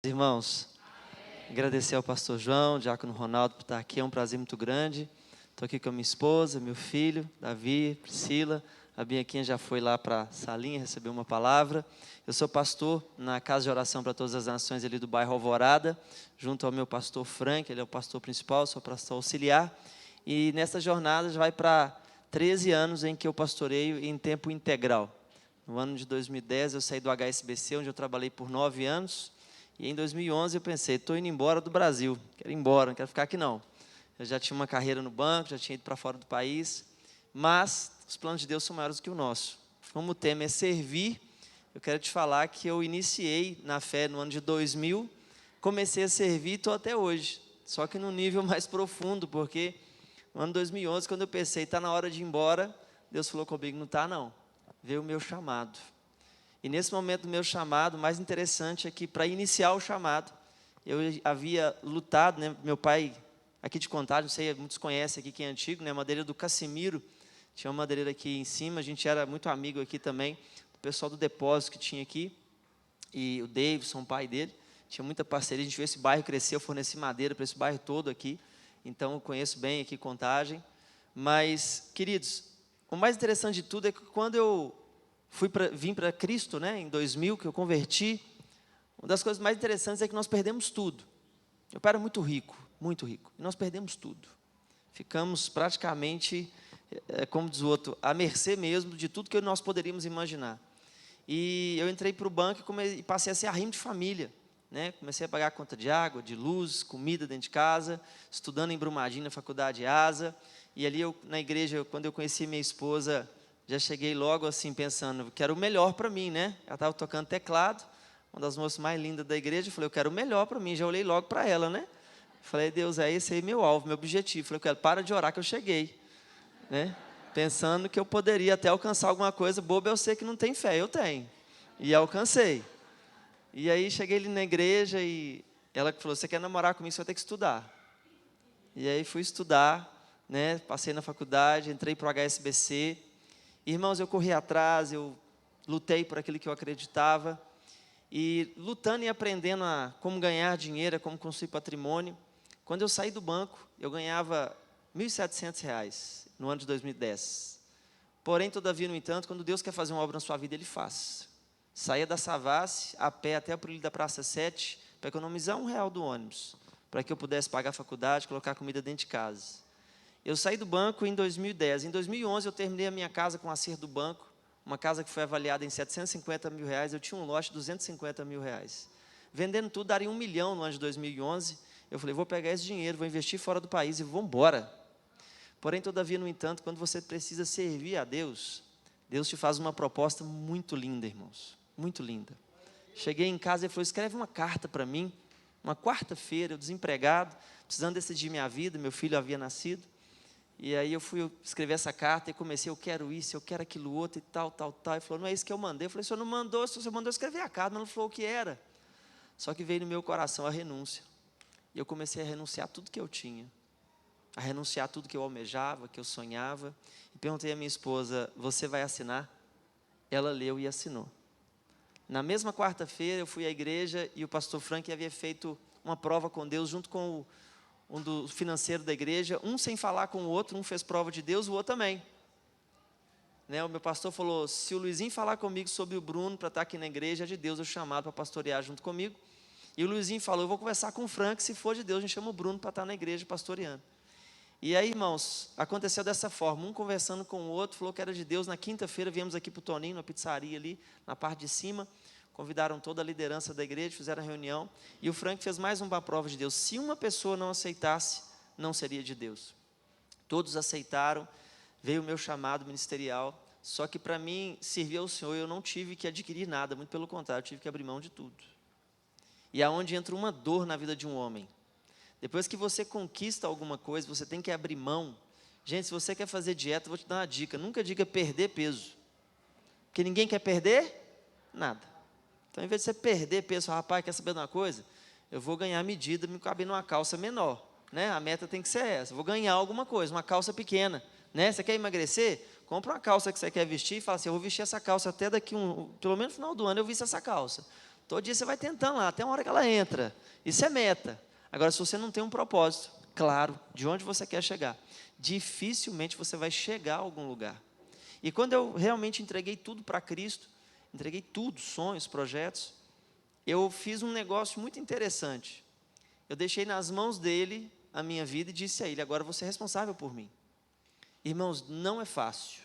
Irmãos, agradecer ao pastor João, diácono Ronaldo por estar aqui, é um prazer muito grande. Estou aqui com a minha esposa, meu filho, Davi, Priscila. A Bianquinha já foi lá para a salinha receber uma palavra. Eu sou pastor na Casa de Oração para Todas as Nações ali do bairro Alvorada, junto ao meu pastor Frank, ele é o pastor principal, sou pastor auxiliar. E nessa jornada já vai para 13 anos em que eu pastoreio em tempo integral. No ano de 2010 eu saí do HSBC, onde eu trabalhei por 9 anos. E em 2011 eu pensei, estou indo embora do Brasil, quero ir embora, não quero ficar aqui não. Eu já tinha uma carreira no banco, já tinha ido para fora do país, mas os planos de Deus são maiores do que o nosso. Como o tema é servir, eu quero te falar que eu iniciei na fé no ano de 2000, comecei a servir e estou até hoje, só que num nível mais profundo, porque no ano 2011, quando eu pensei, está na hora de ir embora, Deus falou comigo, não está não, veio o meu chamado. E nesse momento do meu chamado, o mais interessante é que para iniciar o chamado, eu havia lutado, né, meu pai, aqui de Contagem, não sei, muitos conhecem aqui quem é antigo, né, madeireira do Cassimiro, tinha uma madeireira aqui em cima, a gente era muito amigo aqui também, do pessoal do depósito que tinha aqui, e o Davidson, pai dele, tinha muita parceria, a gente viu esse bairro crescer, eu forneci madeira para esse bairro todo aqui, então eu conheço bem aqui Contagem, mas, queridos, o mais interessante de tudo é que quando eu vim para Cristo, né, em 2000, que eu converti, uma das coisas mais interessantes é que nós perdemos tudo. Meu pai era muito rico, e nós perdemos tudo. Ficamos praticamente, como diz o outro, à mercê mesmo de tudo que nós poderíamos imaginar. E eu entrei para o banco e passei a ser arrimo de família. Né? Comecei a pagar a conta de água, de luz, comida dentro de casa, estudando em Brumadinho, na faculdade ASA. E ali, na igreja, quando eu conheci minha esposa, já cheguei logo assim, pensando, quero o melhor para mim, né? Ela estava tocando teclado, uma das moças mais lindas da igreja, eu falei, eu quero o melhor para mim, já olhei logo para ela, né? Falei, Deus, é esse aí meu alvo, meu objetivo. Falei, eu quero, para de orar que eu cheguei, né? Pensando que eu poderia até alcançar alguma coisa, bobo eu sei que não tem fé, eu tenho. E alcancei. E aí cheguei ali na igreja e ela falou, você quer namorar comigo, você vai ter que estudar. E aí fui estudar, né? Passei na faculdade, entrei para o HSBC. Irmãos, eu corri atrás, eu lutei por aquilo que eu acreditava, e lutando e aprendendo a como ganhar dinheiro, como construir patrimônio. Quando eu saí do banco, eu ganhava R$ 1.700 no ano de 2010. Porém, todavia, no entanto, quando Deus quer fazer uma obra na sua vida, Ele faz. Saía da Savassi, a pé até a Polícia da Praça 7, para economizar R$ 1 do ônibus, para que eu pudesse pagar a faculdade, colocar comida dentro de casa. Eu saí do banco em 2010. Em 2011, eu terminei a minha casa com o acerto do banco, uma casa que foi avaliada em R$ 750 mil. Eu tinha um lote de R$ 250 mil. Vendendo tudo, daria R$ 1 milhão no ano de 2011. Eu falei, vou pegar esse dinheiro, vou investir fora do país e vou embora. Porém, todavia, no entanto, quando você precisa servir a Deus, Deus te faz uma proposta muito linda, irmãos, muito linda. Cheguei em casa e ele falou, escreve uma carta para mim, uma quarta-feira, eu desempregado, precisando decidir minha vida, meu filho havia nascido. E aí eu fui escrever essa carta e comecei, eu quero isso, eu quero aquilo outro e tal. Ele falou, não é isso que eu mandei. Eu falei, o senhor não mandou, o senhor mandou escrever a carta, mas não falou o que era. Só que veio no meu coração a renúncia. E eu comecei a renunciar tudo que eu tinha. A renunciar tudo que eu almejava, que eu sonhava. E perguntei à minha esposa, você vai assinar? Ela leu e assinou. Na mesma quarta-feira eu fui à igreja e o pastor Frank havia feito uma prova com Deus junto com um do financeiro da igreja, um sem falar com o outro, um fez prova de Deus, o outro também. Né, o meu pastor falou, se o Luizinho falar comigo sobre o Bruno, para estar aqui na igreja, é de Deus, eu chamado para pastorear junto comigo. E o Luizinho falou, eu vou conversar com o Frank, se for de Deus, a gente chama o Bruno para estar na igreja pastoreando. E aí, irmãos, aconteceu dessa forma, um conversando com o outro, falou que era de Deus. Na quinta-feira, viemos aqui para o Toninho, na pizzaria ali, na parte de cima, convidaram toda a liderança da igreja, fizeram a reunião, e o Frank fez mais uma prova de Deus. Se uma pessoa não aceitasse, não seria de Deus. Todos aceitaram, veio o meu chamado ministerial, só que para mim, servir ao Senhor, eu não tive que adquirir nada, muito pelo contrário, eu tive que abrir mão de tudo. E aonde entra uma dor na vida de um homem. Depois que você conquista alguma coisa, você tem que abrir mão. Gente, se você quer fazer dieta, eu vou te dar uma dica, nunca diga perder peso, porque ninguém quer perder nada. Então, em vez de você perder peso, rapaz, quer saber de uma coisa? Eu vou ganhar medida, me caber numa calça menor, né? A meta tem que ser essa, eu vou ganhar alguma coisa, uma calça pequena, né? Você quer emagrecer? Compra uma calça que você quer vestir e fala assim, eu vou vestir essa calça até daqui pelo menos no final do ano eu visto essa calça. Todo dia você vai tentando lá, até uma hora que ela entra. Isso é meta. Agora, se você não tem um propósito claro de onde você quer chegar, dificilmente você vai chegar a algum lugar. E quando eu realmente entreguei tudo para Cristo, entreguei tudo, sonhos, projetos, eu fiz um negócio muito interessante. Eu deixei nas mãos dele a minha vida e disse a ele: agora você é responsável por mim. Irmãos, não é fácil.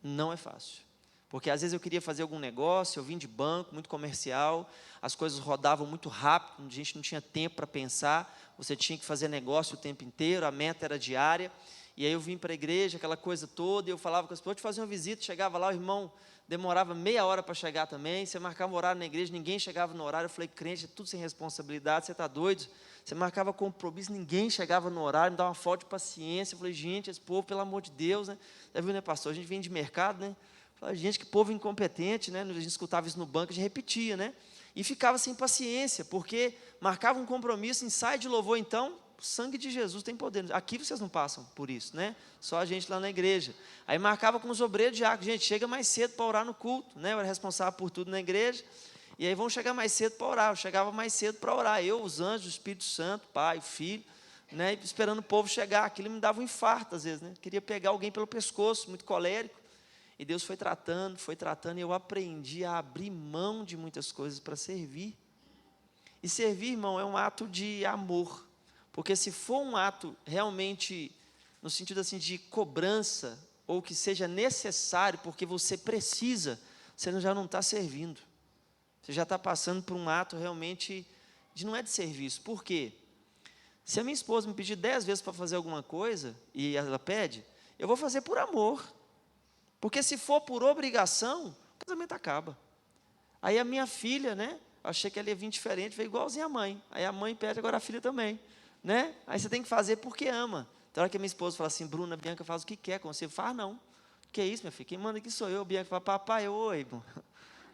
Não é fácil. Porque às vezes eu queria fazer algum negócio, eu vim de banco, muito comercial, as coisas rodavam muito rápido, a gente não tinha tempo para pensar, você tinha que fazer negócio o tempo inteiro, a meta era diária. E aí eu vim para a igreja, aquela coisa toda, e eu falava com as pessoas: vou te fazer uma visita. Chegava lá, o irmão demorava meia hora para chegar também, você marcava um horário na igreja, ninguém chegava no horário. Eu falei: crente, é tudo sem responsabilidade, você está doido? Você marcava compromisso, ninguém chegava no horário, me dava uma falta de paciência. Eu falei: gente, esse povo, pelo amor de Deus, né? Já viu, né, pastor? A gente vem de mercado, né? Eu falei: gente, que povo incompetente, né? A gente escutava isso no banco, a gente repetia, né? E ficava sem paciência, porque marcava um compromisso, ensaio de louvor, então, o sangue de Jesus tem poder. Aqui vocês não passam por isso, né? Só a gente lá na igreja. Aí marcava com os obreiros de diácono: gente, chega mais cedo para orar no culto, né? Eu era responsável por tudo na igreja. E aí vão chegar mais cedo para orar. Eu chegava mais cedo para orar. Eu, os anjos, o Espírito Santo, Pai, Filho, né? Esperando o povo chegar. Aquilo me dava um infarto às vezes, né? Queria pegar alguém pelo pescoço, muito colérico. E Deus foi tratando, e eu aprendi a abrir mão de muitas coisas para servir. E servir, irmão, é um ato de amor. Porque se for um ato realmente, no sentido assim de cobrança, ou que seja necessário, porque você precisa, você já não está servindo. Você já está passando por um ato realmente, não é de serviço. Por quê? Se a minha esposa me pedir 10 vezes para fazer alguma coisa, e ela pede, eu vou fazer por amor. Porque se for por obrigação, o casamento acaba. Aí a minha filha, né? Achei que ela ia vir diferente, veio igualzinha a mãe. Aí a mãe pede, agora a filha também, né? Aí você tem que fazer porque ama. Então, a hora que a minha esposa fala assim: Bruna, Bianca faz o que quer com você. Faz não. Que é isso, minha filha? Quem manda aqui sou eu. Bianca fala: papai, oi, irmão.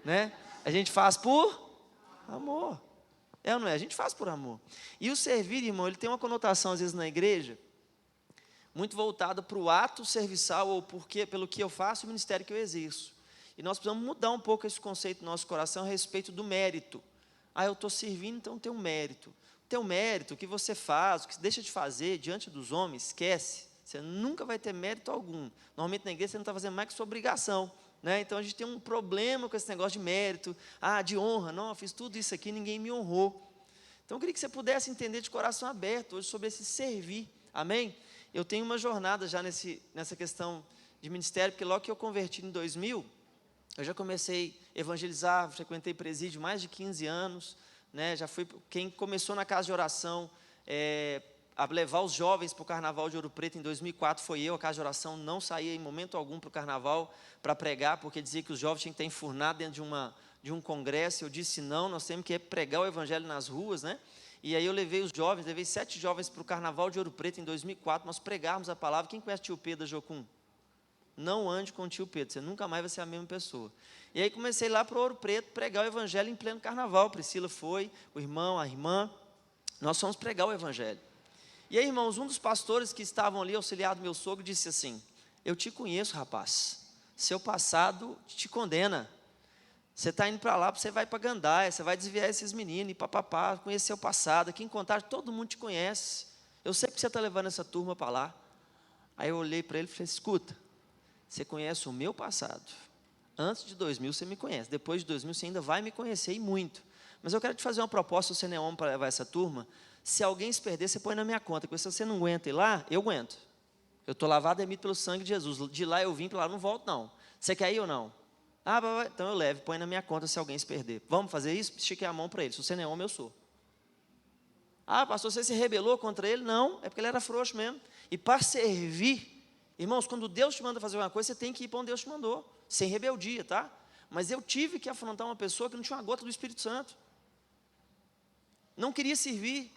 Né? A gente faz por amor. É ou não é? A gente faz por amor. E o servir, irmão, ele tem uma conotação, às vezes, na igreja, muito voltada para o ato serviçal, ou pelo que eu faço, o ministério que eu exerço. E nós precisamos mudar um pouco esse conceito no nosso coração a respeito do mérito. Ah, eu estou servindo, então tem um mérito. O teu mérito, o que você faz, o que você deixa de fazer diante dos homens, esquece. Você nunca vai ter mérito algum. Normalmente na igreja você não está fazendo mais que sua obrigação, né? Então a gente tem um problema com esse negócio de mérito, de honra. Não, eu fiz tudo isso aqui, ninguém me honrou. Então eu queria que você pudesse entender de coração aberto hoje sobre esse servir, amém? Eu tenho uma jornada já nessa questão de ministério, porque logo que eu converti em 2000, eu já comecei a evangelizar, frequentei presídio mais de 15 anos, né? Já fui quem começou na casa de oração, a levar os jovens para o Carnaval de Ouro Preto em 2004 foi eu. A casa de oração não saía em momento algum para o Carnaval para pregar, porque dizia que os jovens tinham que estar enfurnados dentro de um congresso. Eu disse: não, nós temos que pregar o evangelho nas ruas, né? E aí eu levei 7 jovens para o Carnaval de Ouro Preto em 2004, nós pregáramos a palavra. Quem conhece tio Pedro da Jocum? Não ande com o tio Pedro, você nunca mais vai ser a mesma pessoa. E aí comecei lá para o Ouro Preto, pregar o evangelho em pleno carnaval. Priscila foi, o irmão, a irmã, nós fomos pregar o evangelho. E aí, irmãos, um dos pastores que estavam ali, auxiliado do meu sogro, disse assim: eu te conheço, rapaz, seu passado te condena. Você está indo para lá, você vai para Gandaia, você vai desviar esses meninos, e papapá, conhecer seu passado. Aqui em Contagem todo mundo te conhece. Eu sei que você está levando essa turma para lá. Aí eu olhei para ele e falei: escuta, você conhece o meu passado. Antes de 2000 você me conhece, depois de 2000 você ainda vai me conhecer, e muito. Mas eu quero te fazer uma proposta, se você não é homem para levar essa turma. Se alguém se perder, você põe na minha conta, porque se você não aguenta ir lá, eu aguento. Eu estou lavado e remito pelo sangue de Jesus. De lá eu vim, para lá não volto não. Você quer ir ou não? Então eu levo, põe na minha conta se alguém se perder. Vamos fazer isso? Estiquei a mão para ele. Se você não é homem, eu sou. Pastor, você se rebelou contra ele? Não, é porque ele era frouxo mesmo. E para servir, irmãos, quando Deus te manda fazer uma coisa, você tem que ir para onde Deus te mandou, sem rebeldia, tá? Mas eu tive que afrontar uma pessoa que não tinha uma gota do Espírito Santo. Não queria servir.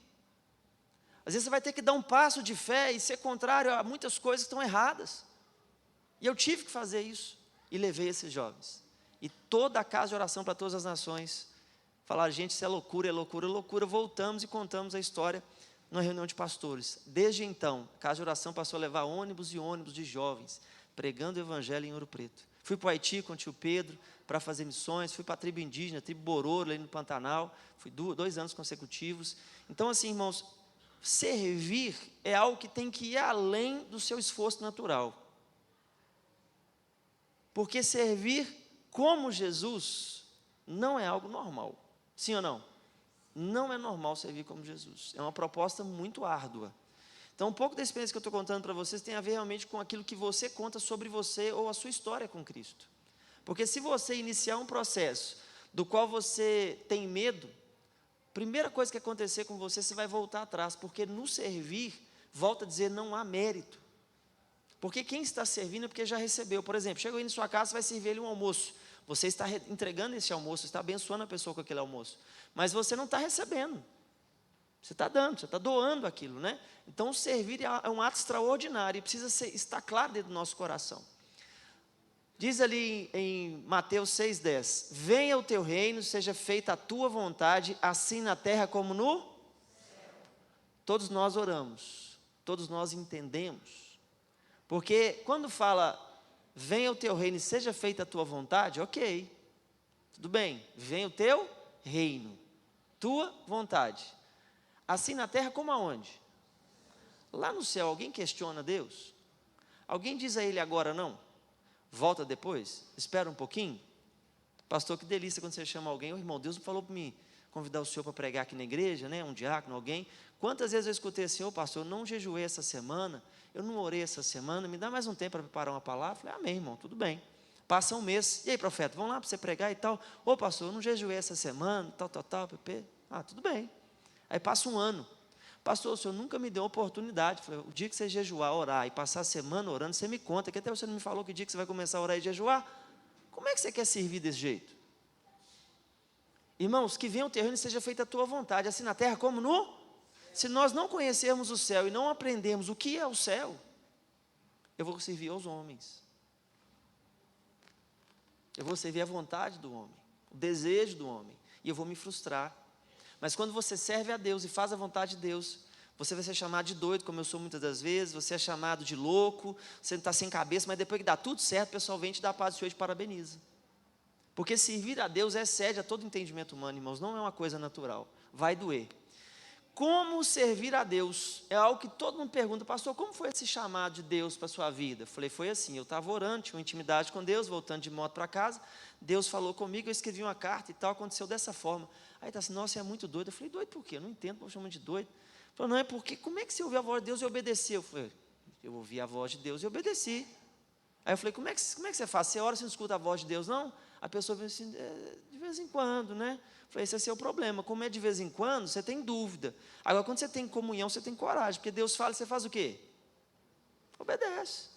Às vezes você vai ter que dar um passo de fé e ser contrário a muitas coisas que estão erradas. E eu tive que fazer isso. E levei esses jovens. E toda a casa de oração para todas as nações falaram: gente, isso é loucura, é loucura, é loucura. Voltamos e contamos a história numa reunião de pastores. Desde então, a casa de oração passou a levar ônibus e ônibus de jovens, pregando o evangelho em Ouro Preto. Fui para o Haiti com o tio Pedro para fazer missões, fui para a tribo indígena, a tribo Bororo, ali no Pantanal, fui 2 anos consecutivos. Então, assim, irmãos, servir é algo que tem que ir além do seu esforço natural. Porque servir como Jesus não é algo normal. Sim ou não? Não é normal servir como Jesus. É uma proposta muito árdua. Então, um pouco da experiência que eu estou contando para vocês tem a ver realmente com aquilo que você conta sobre você ou a sua história com Cristo. Porque se você iniciar um processo do qual você tem medo, a primeira coisa que acontecer com você, você vai voltar atrás, porque no servir, volta a dizer, não há mérito. Porque quem está servindo é porque já recebeu. Por exemplo, chegou aí na sua casa, você vai servir ele um almoço. Você está entregando esse almoço, está abençoando a pessoa com aquele almoço. Mas você não está recebendo. Você está dando, você está doando aquilo, né? Então, servir é um ato extraordinário e precisa estar claro dentro do nosso coração. Diz ali em Mateus 6,10: venha o teu reino, seja feita a tua vontade, assim na terra como no céu. Todos nós oramos, todos nós entendemos. Porque quando fala, venha o teu reino e seja feita a tua vontade, ok, tudo bem, venha o teu reino, tua vontade. Assim na terra como aonde? Lá no céu, alguém questiona Deus? Alguém diz a Ele agora não? Volta depois? Espera um pouquinho? Pastor, que delícia quando você chama alguém. Irmão, Deus me falou para mim convidar o senhor para pregar aqui na igreja, né? Um diácono, alguém. Quantas vezes eu escutei assim, pastor, eu não jejuei essa semana, eu não orei essa semana, me dá mais um tempo para preparar uma palavra? Eu falei, amém, irmão, tudo bem. Passa um mês, e aí, profeta, vamos lá para você pregar e tal. Pastor, eu não jejuei essa semana, tal, pp. Tudo bem. Aí passa um ano. Pastor, o senhor nunca me deu oportunidade. Falei, o dia que você jejuar, orar e passar a semana orando, você me conta, que até você não me falou que o dia que você vai começar a orar e jejuar. Como é que você quer servir desse jeito? Irmãos, que venha o teu reino e seja feita a tua vontade, assim na terra como no... Se nós não conhecermos o céu e não aprendermos o que é o céu, eu vou servir aos homens. Eu vou servir a vontade do homem, o desejo do homem, e eu vou me frustrar. Mas quando você serve a Deus e faz a vontade de Deus, você vai ser chamado de doido, como eu sou muitas das vezes, você é chamado de louco, você está sem cabeça, mas depois que dá tudo certo, o pessoal vem te dar a paz do Senhor e te parabeniza. Porque servir a Deus excede a todo entendimento humano, irmãos, não é uma coisa natural, vai doer. Como servir a Deus? É algo que todo mundo pergunta, pastor, como foi esse chamado de Deus para a sua vida? Eu falei, foi assim, eu estava orando, tinha uma intimidade com Deus, voltando de moto para casa, Deus falou comigo, eu escrevi uma carta e tal, aconteceu dessa forma. Aí está assim, nossa, você é muito doido. Eu falei, doido por quê? Eu não entendo, eu chamo de doido. Ele falou, não, é porque, como é que você ouviu a voz de Deus e obedeceu? Eu falei, eu ouvi a voz de Deus e obedeci. Aí eu falei, como é que você faz? Você ora, você não escuta a voz de Deus, não? A pessoa vem assim, de vez em quando, né? Eu falei, esse é o seu problema. Como é de vez em quando, você tem dúvida. Agora, quando você tem comunhão, você tem coragem. Porque Deus fala, você faz o quê? Obedece.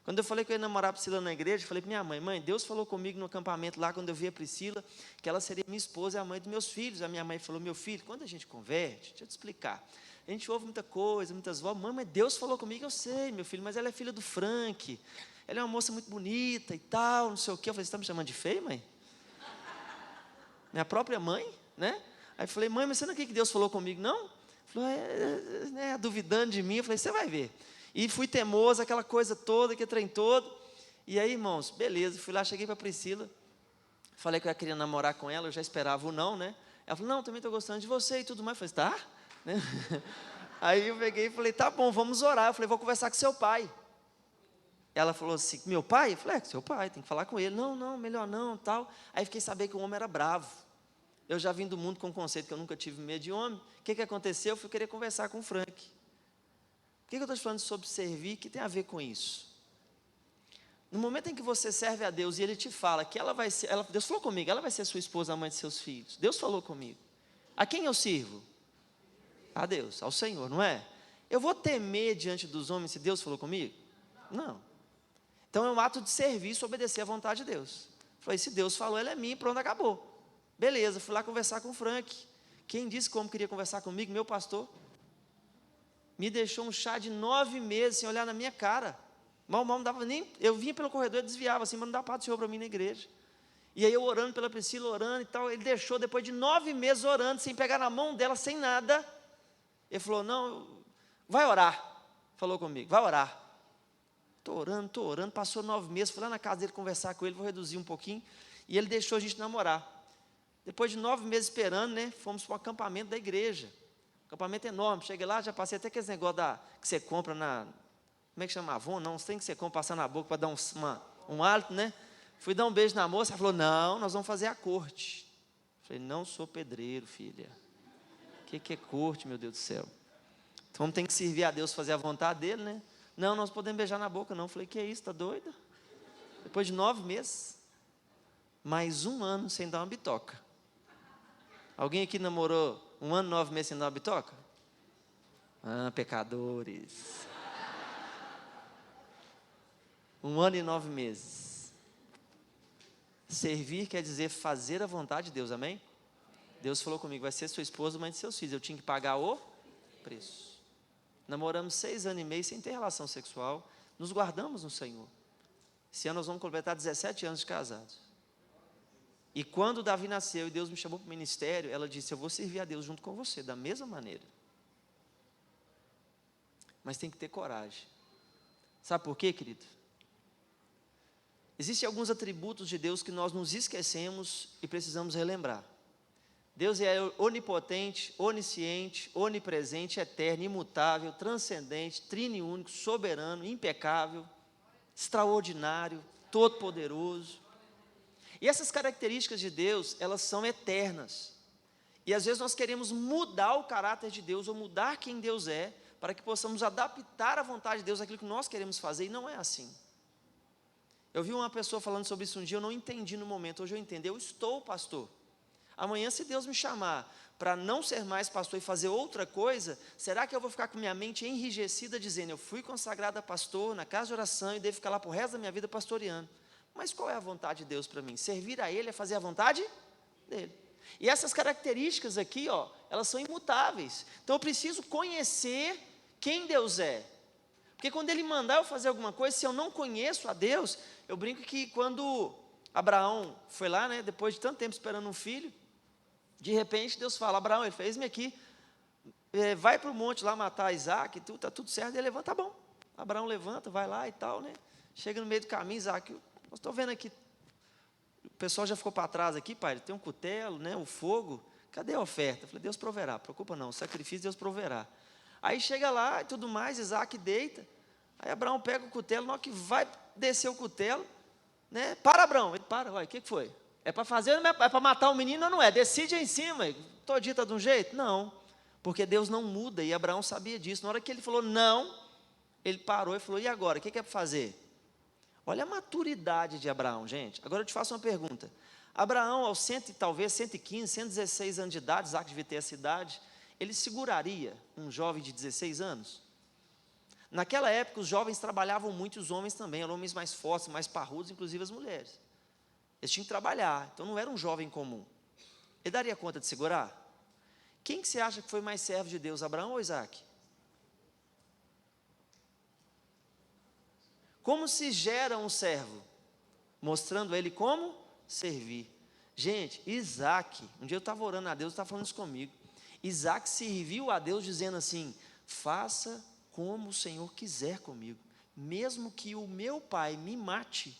Quando eu falei que eu ia namorar a Priscila na igreja, eu falei para minha mãe, Deus falou comigo no acampamento lá, quando eu vi a Priscila, que ela seria minha esposa e a mãe dos meus filhos. A minha mãe falou, meu filho, quando a gente converte, deixa eu te explicar, a gente ouve muita coisa, muitas vozes, mãe, mas Deus falou comigo, eu sei, meu filho, mas ela é filha do Frank, ela é uma moça muito bonita e tal, não sei o quê. Eu falei, você está me chamando de feio, mãe? Minha própria mãe, né? Aí eu falei, mãe, mas você não quer que Deus falou comigo, não? Falou, duvidando de mim. Eu falei, você vai ver. E fui teimoso, aquela coisa toda, aquele trem todo. E aí, irmãos, beleza, fui lá, cheguei para a Priscila, falei que eu ia querer namorar com ela, eu já esperava o não, né? Ela falou, não, também estou gostando de você e tudo mais. Eu falei, tá? Né? Aí eu peguei e falei, tá bom, vamos orar. Eu falei, vou conversar com seu pai. Ela falou assim, meu pai? Eu falei, seu pai, tem que falar com ele. Não, melhor não, tal. Aí fiquei sabendo que o homem era bravo. Eu já vim do mundo com o conceito que eu nunca tive medo de homem. O que aconteceu? Eu fui querer conversar com o Frank. Por que eu estou te falando sobre servir? O que tem a ver com isso? No momento em que você serve a Deus e Ele te fala que ela vai ser, Deus falou comigo, ela vai ser sua esposa, a mãe de seus filhos. Deus falou comigo. A quem eu sirvo? A Deus, ao Senhor, não é? Eu vou temer diante dos homens se Deus falou comigo? Não. Então é um ato de serviço, obedecer à vontade de Deus. Falei, se Deus falou, ela é minha, pronto, acabou. Beleza, fui lá conversar com o Frank. Quem disse como queria conversar comigo? Meu pastor. Me deixou um chá de 9 meses sem olhar na minha cara. Mal não dava nem. Eu vinha pelo corredor e desviava assim, mas não dava paz do Senhor para mim na igreja. E aí eu orando pela Priscila, orando e tal. Ele deixou depois de 9 meses orando, sem pegar na mão dela, sem nada. Ele falou, não, vai orar. Falou comigo, vai orar. Tô orando, passou 9 meses, fui lá na casa dele conversar com ele, vou reduzir um pouquinho, e ele deixou a gente namorar. Depois de 9 meses esperando, né, fomos para o acampamento da igreja, acampamento enorme, cheguei lá, já passei até aqueles negócios que você compra como é que chama, Avon? Não, tem que você compra, passar na boca para dar um hálito, né, fui dar um beijo na moça, ela falou, não, nós vamos fazer a corte. Falei, não sou pedreiro, filha, o que é corte, meu Deus do céu? Então tem que servir a Deus, fazer a vontade dele, né? Não, nós podemos beijar na boca, não. Falei, que é isso, está doida? Depois de 9 meses, mais 1 ano sem dar uma bitoca. Alguém aqui namorou 1 ano, 9 meses sem dar uma bitoca? Ah, pecadores. 1 ano e 9 meses. Servir quer dizer fazer a vontade de Deus, amém? Deus falou comigo, vai ser sua esposa, mãe de seus filhos. Eu tinha que pagar o preço. Namoramos 6 anos e meio sem ter relação sexual, nos guardamos no Senhor. Esse ano nós vamos completar 17 anos de casados. E quando Davi nasceu e Deus me chamou para o ministério, ela disse, eu vou servir a Deus junto com você, da mesma maneira. Mas tem que ter coragem. Sabe por quê, querido? Existem alguns atributos de Deus que nós nos esquecemos e precisamos relembrar. Deus é onipotente, onisciente, onipresente, eterno, imutável, transcendente, triniúnico, soberano, impecável, extraordinário, todo-poderoso. E essas características de Deus, elas são eternas. E às vezes nós queremos mudar o caráter de Deus, ou mudar quem Deus é, para que possamos adaptar a vontade de Deus àquilo que nós queremos fazer, e não é assim. Eu vi uma pessoa falando sobre isso um dia, eu não entendi no momento, hoje eu entendo, eu estou pastor. Amanhã, se Deus me chamar para não ser mais pastor e fazer outra coisa, será que eu vou ficar com minha mente enrijecida, dizendo, eu fui consagrado a pastor na casa de oração e devo ficar lá para o resto da minha vida pastoreando? Mas qual é a vontade de Deus para mim? Servir a Ele é fazer a vontade dEle. E essas características aqui, ó, elas são imutáveis. Então eu preciso conhecer quem Deus é. Porque quando Ele mandar eu fazer alguma coisa, se eu não conheço a Deus, eu brinco que quando Abraão foi lá, né, depois de tanto tempo esperando um filho, de repente Deus fala, Abraão, ele fez-me aqui, vai para o monte lá matar Isaac, está tudo certo, ele levanta, tá bom. Abraão levanta, vai lá e tal, né? Chega no meio do caminho, Isaac, eu estou vendo aqui, o pessoal já ficou para trás aqui, pai, tem um cutelo, né, o fogo, cadê a oferta? Eu falei, Deus proverá, preocupa não, o sacrifício Deus proverá. Aí chega lá e tudo mais, Isaac deita, aí Abraão pega o cutelo, na hora que vai descer o cutelo, né? Para, Abraão, ele para, o que foi? É para fazer, é para matar o menino ou não é? Decide aí em cima, todinho está de um jeito? Não, porque Deus não muda, e Abraão sabia disso. Na hora que ele falou não, ele parou e falou, e agora, o que é para fazer? Olha a maturidade de Abraão, gente. Agora eu te faço uma pergunta. Abraão, aos talvez 115, 116 anos de idade, Isaac devia ter essa idade, ele seguraria um jovem de 16 anos? Naquela época, os jovens trabalhavam muito, os homens também, eram homens mais fortes, mais parrudos, inclusive as mulheres. Eles tinham que trabalhar, então não era um jovem comum. Ele daria conta de segurar? Quem que você acha que foi mais servo de Deus, Abraão ou Isaac? Como se gera um servo? Mostrando a ele como servir. Gente, Isaac, um dia eu estava orando a Deus, estava falando isso comigo. Isaac serviu a Deus dizendo assim, faça como o Senhor quiser comigo. Mesmo que o meu pai me mate,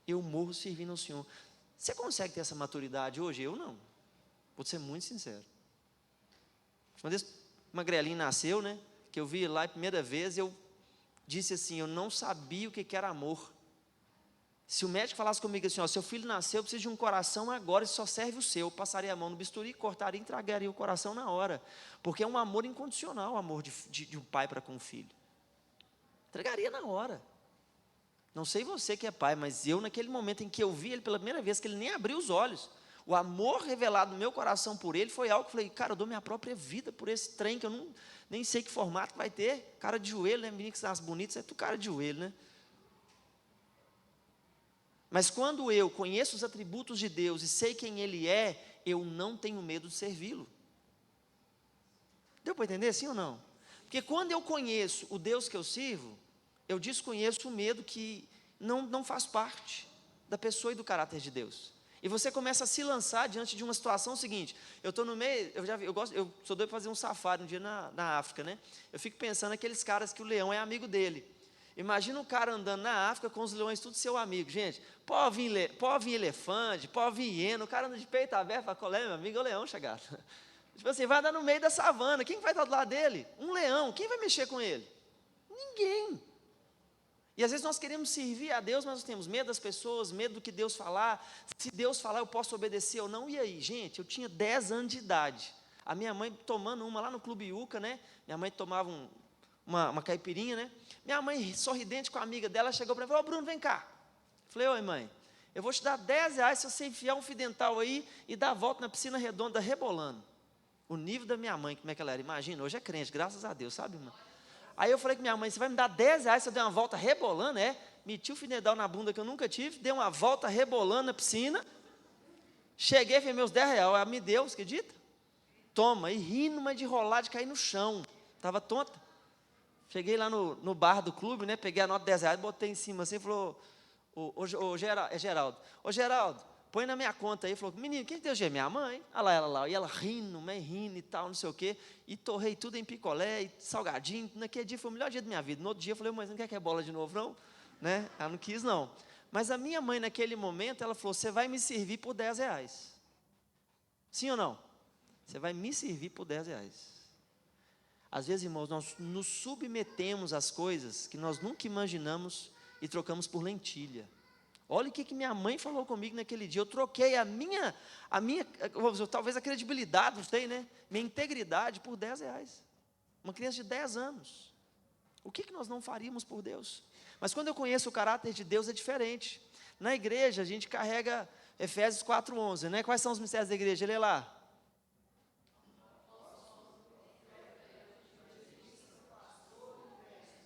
eu morro servindo ao Senhor. Você consegue ter essa maturidade hoje? Eu não. Vou ser muito sincero. Uma vez uma Magrelinha nasceu, né? Que eu vi lá a primeira vez, eu disse assim, eu não sabia o que era amor. Se o médico falasse comigo assim, ó, seu filho nasceu, precisa de um coração agora, e só serve o seu, eu passaria a mão no bisturi, cortaria e entregaria o coração na hora. Porque é um amor incondicional, o amor de um pai para com um filho. Entregaria na hora. Não sei você que é pai, mas eu naquele momento em que eu vi ele pela primeira vez, que ele nem abriu os olhos, o amor revelado no meu coração por ele, foi algo que eu falei, cara, eu dou minha própria vida por esse trem, que eu nem sei que formato que vai ter, cara de joelho, né, menino que nasce bonito, é tu cara de joelho, né? Mas quando eu conheço os atributos de Deus e sei quem Ele é, eu não tenho medo de servi-lo. Deu para entender sim ou não? Porque quando eu conheço o Deus que eu sirvo, eu desconheço o medo que não faz parte da pessoa e do caráter de Deus. E você começa a se lançar diante de uma situação seguinte, eu estou no meio, eu sou doido para fazer um safari um dia na África, né? Eu fico pensando naqueles caras que o leão é amigo dele. Imagina um cara andando na África com os leões tudo seu amigo. Gente, pode vir elefante, pode vir hiena, o cara anda de peito aberto, fala, colé, meu amigo, é o leão chegado. Tipo assim, vai andar no meio da savana, quem vai estar do lado dele? Um leão, quem vai mexer com ele? Ninguém. E às vezes nós queremos servir a Deus, mas nós temos medo das pessoas, medo do que Deus falar. Se Deus falar, eu posso obedecer ou não. E aí, gente, eu tinha 10 anos de idade. A minha mãe tomando uma lá no Clube Iuca, né? Minha mãe tomava uma caipirinha, né? Minha mãe, sorridente com a amiga dela, chegou para mim e falou, ô Bruno, vem cá. Falei, oi mãe, eu vou te dar R$10 se você enfiar um fio dental aí e dar a volta na piscina redonda rebolando. O nível da minha mãe, como é que ela era? Imagina, hoje é crente, graças a Deus, sabe, irmã? Aí eu falei com minha mãe, você vai me dar R$10 se eu der uma volta rebolando? Meti o fio dental na bunda que eu nunca tive, dei uma volta rebolando na piscina, cheguei, falei, meus R$10, ela me deu, você acredita? Toma, e rindo, mas de rolar, de cair no chão, estava tonta. Cheguei lá no bar do clube, né, peguei a nota de R$10, botei em cima assim, falou, Geraldo, ô Geraldo, põe na minha conta aí, falou, menino, quem deu dinheiro? Minha mãe, olha lá, ela lá, e ela rindo, mas rindo e tal, não sei o quê, e torrei tudo em picolé, e salgadinho, naquele dia foi o melhor dia da minha vida, no outro dia eu falei, mas não quer bola de novo não? Né? Ela não quis não, mas a minha mãe naquele momento, ela falou, você vai me servir por R$10, sim ou não? Você vai me servir por R$10. Às vezes, irmãos, nós nos submetemos às coisas que nós nunca imaginamos e trocamos por lentilha. Olha o que minha mãe falou comigo naquele dia. Eu troquei a minha talvez a credibilidade, não sei, né? Minha integridade por R$10. Uma criança de 10 anos. O que nós não faríamos por Deus? Mas quando eu conheço o caráter de Deus é diferente. Na igreja, a gente carrega Efésios 4:11, né? Quais são os mistérios da igreja? Lê lá.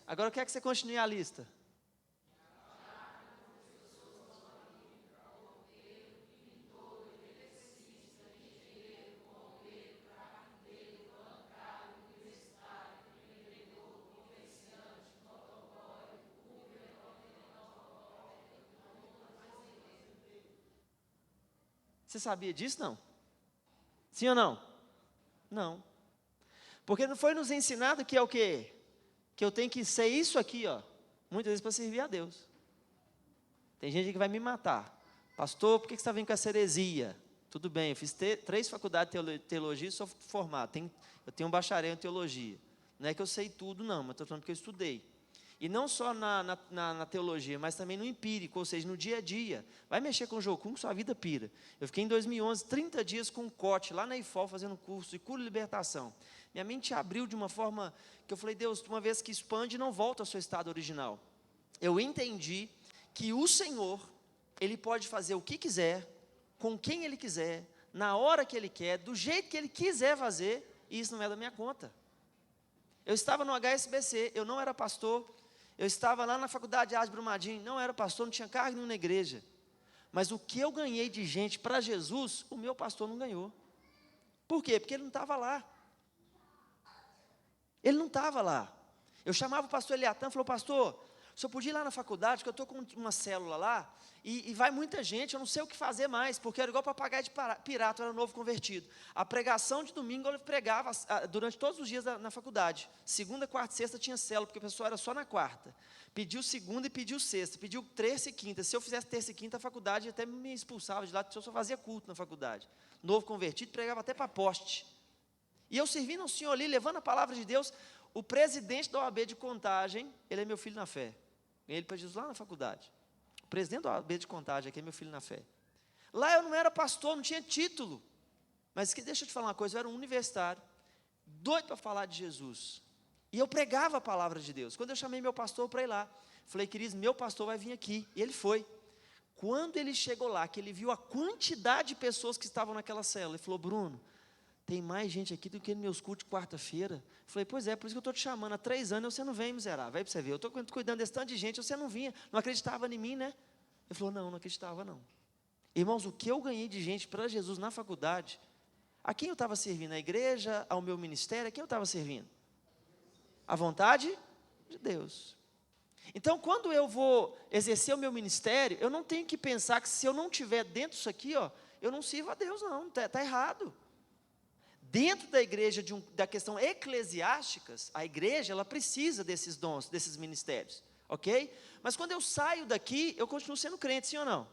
Agora eu quero que você continue a lista. Você sabia disso, não? Sim ou não? Não. Porque não foi nos ensinado que é o quê? Que eu tenho que ser isso aqui, ó, muitas vezes para servir a Deus. Tem gente que vai me matar. Pastor, por que você está vindo com essa heresia? Tudo bem, eu fiz 3 faculdades de teologia e sou formado. Eu tenho um bacharel em teologia. Não é que eu sei tudo, não, mas estou falando que eu estudei. E não só na teologia, mas também no empírico, ou seja, no dia a dia. Vai mexer com o Jocum, sua vida pira. Eu fiquei em 2011, 30 dias com um cote, lá na IFOL, fazendo um curso de cura e libertação. Minha mente abriu de uma forma que eu falei, Deus, uma vez que expande, não volta ao seu estado original. Eu entendi que o Senhor, Ele pode fazer o que quiser, com quem Ele quiser, na hora que Ele quer, do jeito que Ele quiser fazer, e isso não é da minha conta. Eu estava no HSBC, eu não era pastor, eu estava lá na faculdade de arte Brumadinho, não era pastor, não tinha cargo nenhum na igreja. Mas o que eu ganhei de gente para Jesus, o meu pastor não ganhou. Por quê? Porque ele não estava lá. Ele não estava lá. Eu chamava o pastor Eliatan e falou, pastor, o senhor podia ir lá na faculdade, que eu estou com uma célula lá, e vai muita gente, eu não sei o que fazer mais, porque era igual papagaio de pirata, eu era novo convertido. A pregação de domingo eu pregava durante todos os dias na faculdade. Segunda, quarta e sexta tinha célula, porque o pessoal era só na quarta. Pediu segunda e pediu sexta, pediu terça e quinta. Se eu fizesse terça e quinta, a faculdade até me expulsava de lá, porque eu só fazia culto na faculdade. Novo convertido, pregava até para poste. E eu servindo ao Senhor ali, levando a palavra de Deus. O presidente da OAB de Contagem, ele é meu filho na fé. Ganhei ele para Jesus lá na faculdade. O presidente da OAB de Contagem aqui é meu filho na fé. Lá eu não era pastor, não tinha título. Mas deixa eu te falar uma coisa, eu era um universitário, doido para falar de Jesus. E eu pregava a palavra de Deus. Quando eu chamei meu pastor para ir lá, falei, queridos, meu pastor vai vir aqui. E ele foi. Quando ele chegou lá, que ele viu a quantidade de pessoas que estavam naquela célula, ele falou, Bruno, tem mais gente aqui do que nos meus cultos de quarta-feira. Falei, pois é, por isso que eu estou te chamando. Há 3 anos você não vem, miserável. Vai para você ver, eu estou cuidando desse tanto de gente, você não vinha, não acreditava em mim, né? Ele falou, não acreditava não. Irmãos, o que eu ganhei de gente para Jesus na faculdade, a quem eu estava servindo? A igreja, ao meu ministério, a quem eu estava servindo? A vontade de Deus. Então, quando eu vou exercer o meu ministério, eu não tenho que pensar que se eu não estiver dentro disso aqui, ó, eu não sirvo a Deus não, está errado. Dentro da igreja, da questão eclesiástica, a igreja ela precisa desses dons, desses ministérios. ok? Mas quando eu saio daqui, eu continuo sendo crente, sim ou não?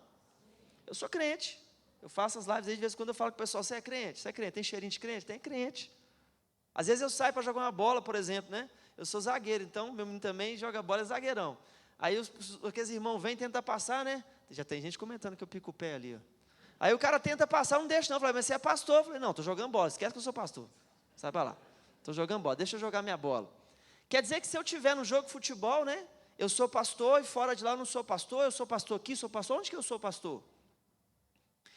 Eu sou crente. Eu faço as lives aí, de vez em quando eu falo com o pessoal, você é crente? Você é crente? Tem cheirinho de crente? Tem crente. Às vezes eu saio para jogar uma bola, por exemplo, né? Eu sou zagueiro, então meu menino também joga bola, é zagueirão. Aí aqueles irmãos vêm tentar passar, né? Já tem gente comentando que eu pico o pé ali, ó. Aí o cara tenta passar, não deixa não. Eu falei, mas você é pastor? Eu falei, não, estou jogando bola, esquece que eu sou pastor. Sai para lá. Estou jogando bola, deixa eu jogar minha bola. Quer dizer que se eu estiver no jogo de futebol, né? Eu sou pastor e fora de lá eu não sou pastor, eu sou pastor aqui, sou pastor. Onde que eu sou pastor?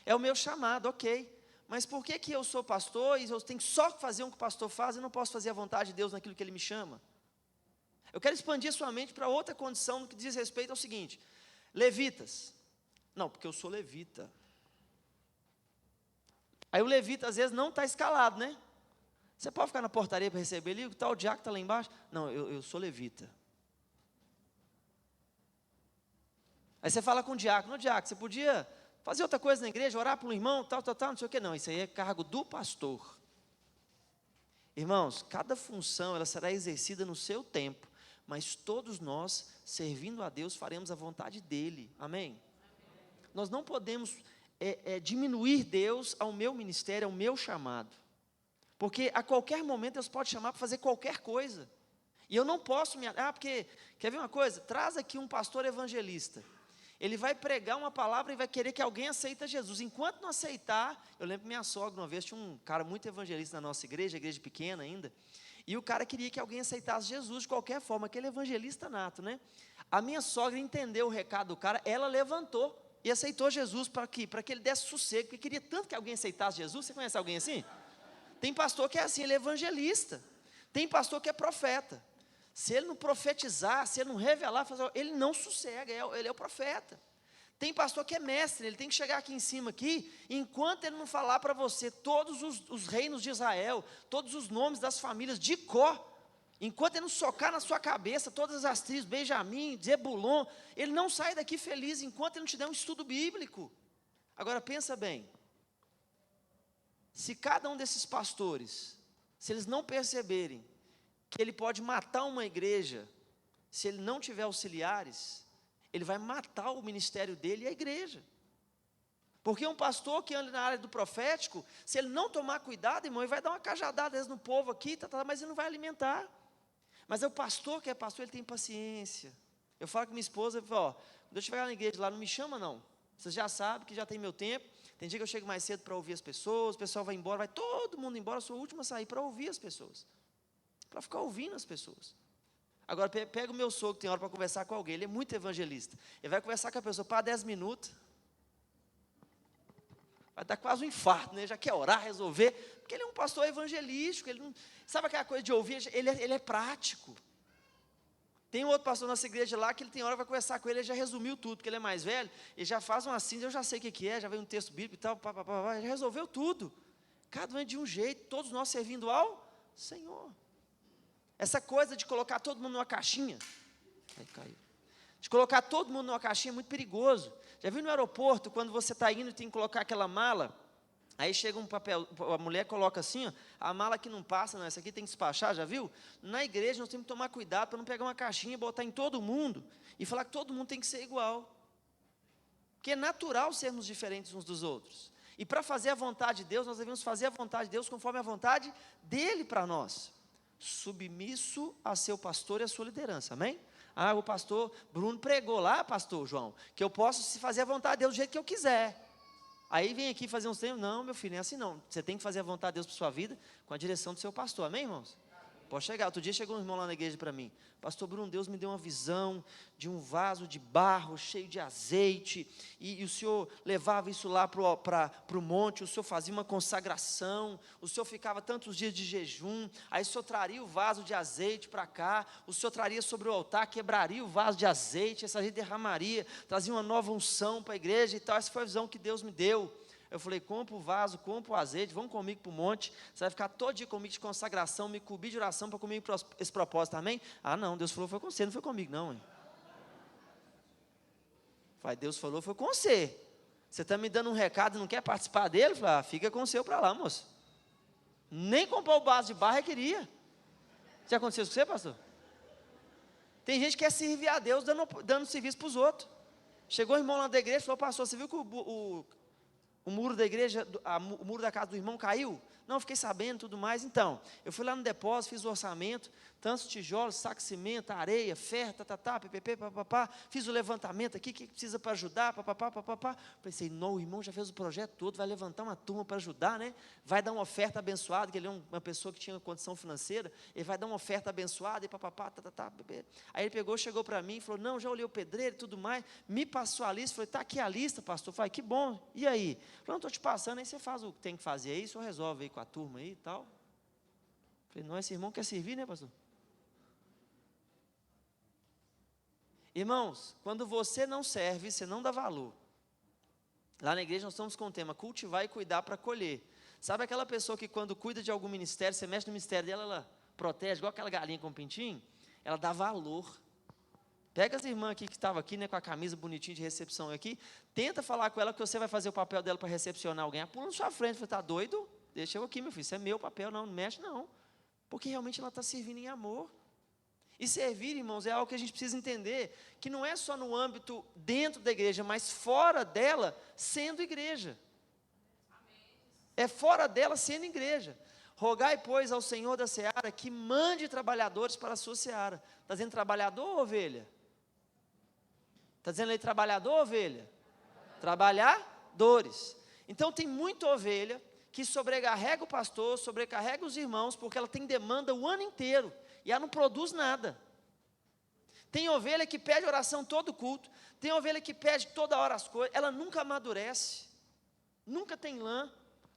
É o meu chamado, ok. Mas por que eu sou pastor e eu tenho que só fazer o que o pastor faz e não posso fazer a vontade de Deus naquilo que Ele me chama? Eu quero expandir a sua mente para outra condição no que diz respeito ao seguinte: levitas. Não, porque eu sou levita. Aí o levita às vezes não está escalado, né? Você pode ficar na portaria para receber ali, o tal diácono está lá embaixo? Não, eu sou levita. Aí você fala com o diácono, diácono, você podia fazer outra coisa na igreja, orar para um irmão, tal, não sei o que, não, isso aí é cargo do pastor. Irmãos, cada função ela será exercida no seu tempo, mas todos nós, servindo a Deus, faremos a vontade dEle, amém? Nós não podemos diminuir Deus ao meu ministério, ao meu chamado, porque a qualquer momento Deus pode chamar para fazer qualquer coisa, e eu não posso porque, quer ver uma coisa? Traz aqui um pastor evangelista, ele vai pregar uma palavra e vai querer que alguém aceite Jesus. Enquanto não aceitar, eu lembro minha sogra uma vez, tinha um cara muito evangelista na nossa igreja pequena ainda, e o cara queria que alguém aceitasse Jesus de qualquer forma, aquele evangelista nato, né? A minha sogra entendeu o recado do cara, ela levantou e aceitou Jesus para que ele desse sossego, porque queria tanto que alguém aceitasse Jesus. Você conhece alguém assim? Tem pastor que é assim, ele é evangelista. Tem pastor que é profeta. Se ele não profetizar, se ele não revelar, ele não sossega, ele é o profeta. Tem pastor que é mestre, ele tem que chegar aqui em cima, enquanto ele não falar para você todos os reinos de Israel, todos os nomes das famílias de cor, enquanto ele não socar na sua cabeça todas as tribos, Benjamim, Zebulon, ele não sai daqui feliz enquanto ele não te der um estudo bíblico. Agora pensa bem, se cada um desses pastores, se eles não perceberem que ele pode matar uma igreja, se ele não tiver auxiliares, ele vai matar o ministério dele e a igreja. Porque um pastor que anda na área do profético, se ele não tomar cuidado, irmão, ele vai dar uma cajadada às vezes no povo aqui, mas ele não vai alimentar. Mas é o pastor que é pastor, ele tem paciência. Eu falo com minha esposa, eu falo, quando eu estiver lá na igreja, lá não me chama não. Vocês já sabem que já tem meu tempo. Tem dia que eu chego mais cedo para ouvir as pessoas, o pessoal vai embora, vai todo mundo embora, eu sou o último a sair para ouvir as pessoas. Para ficar ouvindo as pessoas. Agora, pega o meu sogro, que tem hora para conversar com alguém, ele é muito evangelista. Ele vai conversar com a pessoa para 10 minutos. Vai dar quase um infarto, né? Já quer orar, resolver, porque ele é um pastor evangelístico, ele não, sabe aquela coisa de ouvir, ele é prático. Tem um outro pastor na nossa igreja lá, que ele tem hora para conversar com ele já resumiu tudo, porque ele é mais velho, ele já faz uma síntese, eu já sei o que é, já veio um texto bíblico e tal, já resolveu tudo. Cada um é de um jeito, todos nós servindo ao Senhor. Essa coisa de colocar todo mundo numa caixinha, aí caiu. De colocar todo mundo numa caixinha é muito perigoso. Já viu no aeroporto, quando você está indo e tem que colocar aquela mala, aí chega um papel, a mulher coloca assim, ó, a mala que não passa, não, essa aqui tem que despachar, já viu? Na igreja nós temos que tomar cuidado para não pegar uma caixinha e botar em todo mundo, e falar que todo mundo tem que ser igual. Porque é natural sermos diferentes uns dos outros. E para fazer a vontade de Deus, nós devemos fazer a vontade de Deus conforme a vontade dEle para nós. Submisso a seu pastor e a sua liderança, amém? O pastor Bruno pregou lá, pastor João, que eu posso fazer a vontade de Deus do jeito que eu quiser. Aí vem aqui fazer uns treinos, não, meu filho, não é assim não. Você tem que fazer a vontade de Deus para a sua vida, com a direção do seu pastor, amém, irmãos? Pode chegar. Outro dia chegou um irmão lá na igreja para mim, pastor Bruno, Deus me deu uma visão de um vaso de barro cheio de azeite, e o senhor levava isso lá para o monte, o senhor fazia uma consagração, o senhor ficava tantos dias de jejum, aí o senhor traria o vaso de azeite para cá, o senhor traria sobre o altar, quebraria o vaso de azeite, essa gente derramaria, trazia uma nova unção para a igreja e tal. Essa foi a visão que Deus me deu. Eu falei, compra o vaso, compra o azeite, vamos comigo para o monte, você vai ficar todo dia comigo de consagração, me cobrir de oração para comigo esse propósito, amém? Não, Deus falou, foi com você, não foi comigo não, hein? Falei, Deus falou, foi com você. Você está me dando um recado e não quer participar dele? Falei, fica com o seu para lá, moço. Nem comprar o vaso de barro eu queria. Já aconteceu isso com você, pastor? Tem gente que quer servir a Deus dando serviço para os outros. Chegou o irmão lá da igreja e falou: pastor, você viu que o muro da igreja, o muro da casa do irmão caiu? Não, fiquei sabendo, tudo mais. Então, eu fui lá no depósito, fiz o orçamento, tantos tijolos, saco de cimento, areia, ferro, ppp, papapá, fiz o levantamento aqui, o que precisa para ajudar, papapá, papapá. Pensei, não, o irmão já fez o projeto todo, vai levantar uma turma para ajudar, né? Vai dar uma oferta abençoada, que ele é uma pessoa que tinha condição financeira, ele vai dar uma oferta abençoada, e papapá, Aí ele pegou, chegou para mim e falou, não, já olhei o pedreiro e tudo mais, me passou a lista, falei, está aqui a lista, pastor. Falei, que bom, e aí? Falei, não, estou te passando, aí você faz o que tem que fazer aí, o senhor resolve aí com a turma aí e tal. Falei, não, esse irmão quer servir, né, pastor? Irmãos, quando você não serve, você não dá valor. Lá na igreja nós estamos com o tema cultivar e cuidar para colher. Sabe aquela pessoa que quando cuida de algum ministério, você mexe no ministério dela, ela protege, igual aquela galinha com pintinho, ela dá valor. Pega as irmãs aqui que estavam aqui, né, com a camisa bonitinha de recepção aqui, tenta falar com ela que você vai fazer o papel dela para recepcionar alguém, ela pula na sua frente, fala, está doido? Deixa eu aqui, meu filho, isso é meu papel, não mexe não. Porque realmente ela está servindo em amor. E servir, irmãos, é algo que a gente precisa entender, que não é só no âmbito dentro da igreja, mas fora dela, sendo igreja. É fora dela, sendo igreja. Rogai, pois, ao Senhor da seara, que mande trabalhadores para a sua seara. Está dizendo trabalhador ou ovelha? Está dizendo aí trabalhador ou ovelha? Trabalhadores. Então tem muita ovelha que sobrecarrega o pastor, sobrecarrega os irmãos, porque ela tem demanda o ano inteiro, e ela não produz nada. Tem ovelha que pede oração todo culto, tem ovelha que pede toda hora as coisas, ela nunca amadurece, nunca tem lã,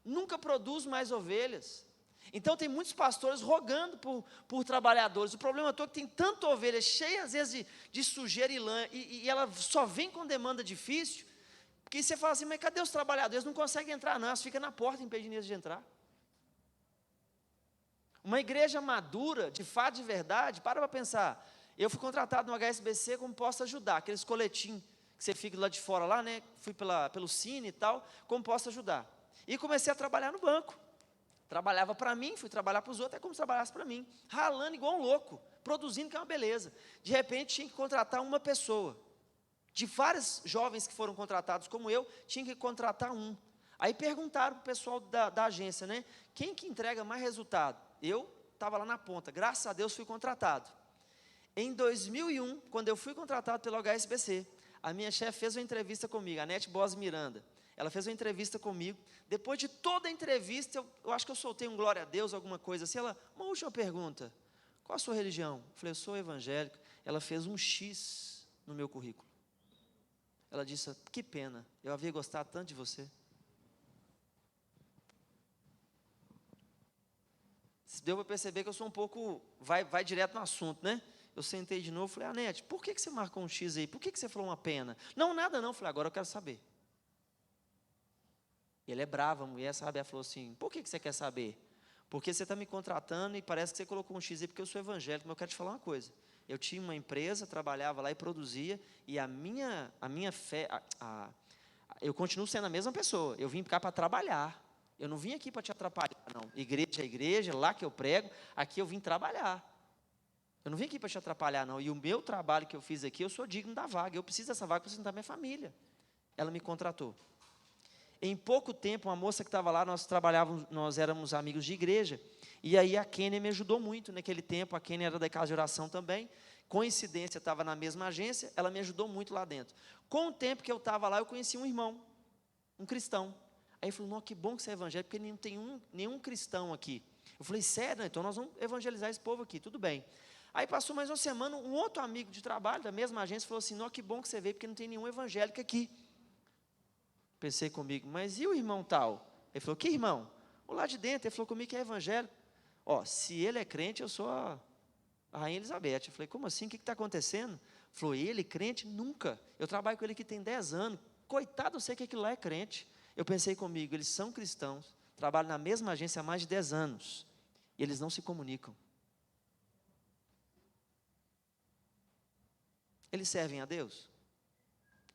nunca produz mais ovelhas. Então tem muitos pastores rogando por trabalhadores. O problema todo é que tem tanta ovelha cheia às vezes de sujeira e lã, e ela só vem com demanda difícil, porque você fala assim, mas cadê os trabalhadores? Eles não conseguem entrar não, eles ficam na porta impedindo eles de entrar. Uma igreja madura, de fato, de verdade, para pensar, eu fui contratado no HSBC como posso ajudar, aqueles coletinhos que você fica lá de fora, lá, né? Fui pelo Cine e tal, como posso ajudar. E comecei a trabalhar no banco. Trabalhava para mim, fui trabalhar para os outros, é como se trabalhasse para mim, ralando igual um louco, produzindo, que é uma beleza. De repente, tinha que contratar uma pessoa. De vários jovens que foram contratados como eu, tinha que contratar um. Aí perguntaram para o pessoal da agência, né? Quem que entrega mais resultado? Eu estava lá na ponta, graças a Deus fui contratado. Em 2001, quando eu fui contratado pelo HSBC, a minha chefe fez uma entrevista comigo, a Nete Boas Miranda. Ela fez uma entrevista comigo. Depois de toda a entrevista, eu acho que eu soltei um glória a Deus, alguma coisa assim. Ela, uma última pergunta, qual a sua religião? Eu falei, eu sou evangélico. Ela fez um X no meu currículo. Ela disse, que pena, eu havia gostado tanto de você. Deu para perceber que eu sou um pouco, vai direto no assunto, né? Eu sentei de novo, falei, Anete, por que você marcou um X aí? Por que você falou uma pena? Não, nada não. Falei, agora eu quero saber. E ela é brava, a mulher, sabe? Ela falou assim, por que você quer saber? Porque você está me contratando e parece que você colocou um X aí porque eu sou evangélico, mas eu quero te falar uma coisa. Eu tinha uma empresa, trabalhava lá e produzia, e a minha fé, eu continuo sendo a mesma pessoa. Eu vim cá para trabalhar. Eu não vim aqui para te atrapalhar, não. Igreja é igreja, lá que eu prego, aqui eu vim trabalhar. Eu não vim aqui para te atrapalhar, não. E o meu trabalho que eu fiz aqui, eu sou digno da vaga. Eu preciso dessa vaga para sustentar minha família. Ela me contratou. Em pouco tempo, uma moça que estava lá, nós éramos amigos de igreja, e aí a Kênia me ajudou muito naquele tempo. A Kênia era da casa de oração também. Coincidência, estava na mesma agência, ela me ajudou muito lá dentro. Com o tempo que eu estava lá, eu conheci um irmão, um cristão. Aí ele falou, não, que bom que você é evangélico, porque não tem nenhum cristão aqui. Eu falei, sério? Então nós vamos evangelizar esse povo aqui, tudo bem. Aí passou mais uma semana, um outro amigo de trabalho, da mesma agência, falou assim, não, que bom que você veio, porque não tem nenhum evangélico aqui. Pensei comigo, mas e o irmão tal? Ele falou, que irmão? O lá de dentro, ele falou comigo que é evangélico. Ó, se ele é crente, eu sou a Rainha Elizabeth. Eu falei, como assim? O que está acontecendo? Ele falou, ele crente? Nunca. Eu trabalho com ele aqui tem 10 anos. Coitado, eu sei que aquilo lá é crente. Eu pensei comigo, eles são cristãos, trabalham na mesma agência há mais de 10 anos, e eles não se comunicam. Eles servem a Deus?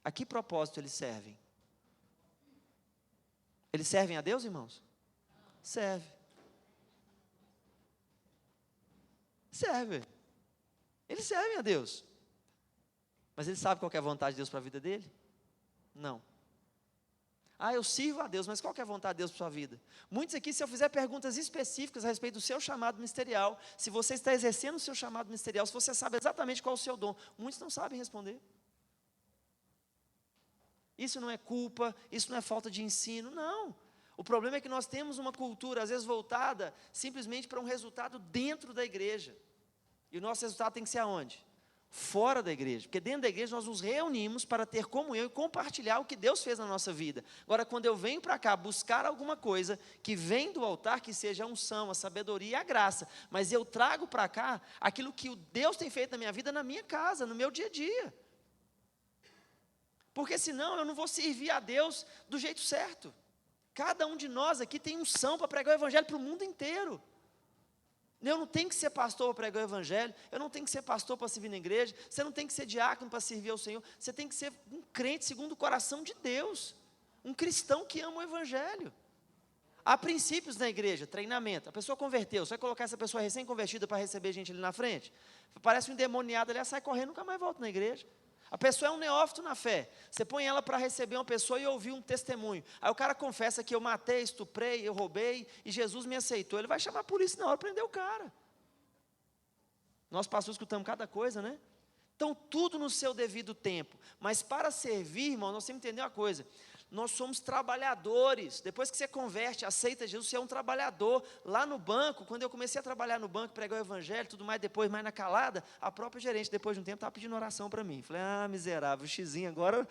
A que propósito eles servem? Eles servem a Deus, irmãos? Serve. Serve. Eles servem a Deus. Mas ele sabe qual que é a vontade de Deus para a vida dele? Não. Eu sirvo a Deus, mas qual que é a vontade de Deus para a sua vida? Muitos aqui, se eu fizer perguntas específicas a respeito do seu chamado ministerial, se você está exercendo o seu chamado ministerial, se você sabe exatamente qual é o seu dom, muitos não sabem responder. Isso não é culpa, isso não é falta de ensino, não. O problema é que nós temos uma cultura, às vezes, voltada simplesmente para um resultado dentro da igreja. E o nosso resultado tem que ser aonde? Fora da igreja, porque dentro da igreja nós nos reunimos para ter comunhão e compartilhar o que Deus fez na nossa vida. Agora, quando eu venho para cá buscar alguma coisa que vem do altar, que seja a unção, a sabedoria e a graça, mas eu trago para cá aquilo que o Deus tem feito na minha vida, na minha casa, no meu dia a dia. Porque senão eu não vou servir a Deus do jeito certo. Cada um de nós aqui tem unção para pregar o evangelho para o mundo inteiro. Eu não tenho que ser pastor para pregar o evangelho, eu não tenho que ser pastor para servir na igreja, você não tem que ser diácono para servir ao Senhor, você tem que ser um crente segundo o coração de Deus, um cristão que ama o evangelho. Há princípios na igreja, treinamento, a pessoa converteu, você vai colocar essa pessoa recém-convertida para receber gente ali na frente, parece um endemoniado ali, ela sai correndo, nunca mais volta na igreja. A pessoa é um neófito na fé, você põe ela para receber uma pessoa e ouvir um testemunho, aí o cara confessa que eu matei, estuprei, eu roubei, e Jesus me aceitou, ele vai chamar a polícia na hora, prender o cara. Nós pastores escutamos cada coisa, né? Então tudo no seu devido tempo, mas para servir, irmão, nós temos que entender uma coisa, nós somos trabalhadores. Depois que você converte, aceita Jesus, você é um trabalhador. Lá no banco, quando eu comecei a trabalhar no banco, pregar o evangelho, tudo mais, depois mais na calada, a própria gerente, depois de um tempo, estava pedindo oração para mim. Falei, miserável, o xizinho, agora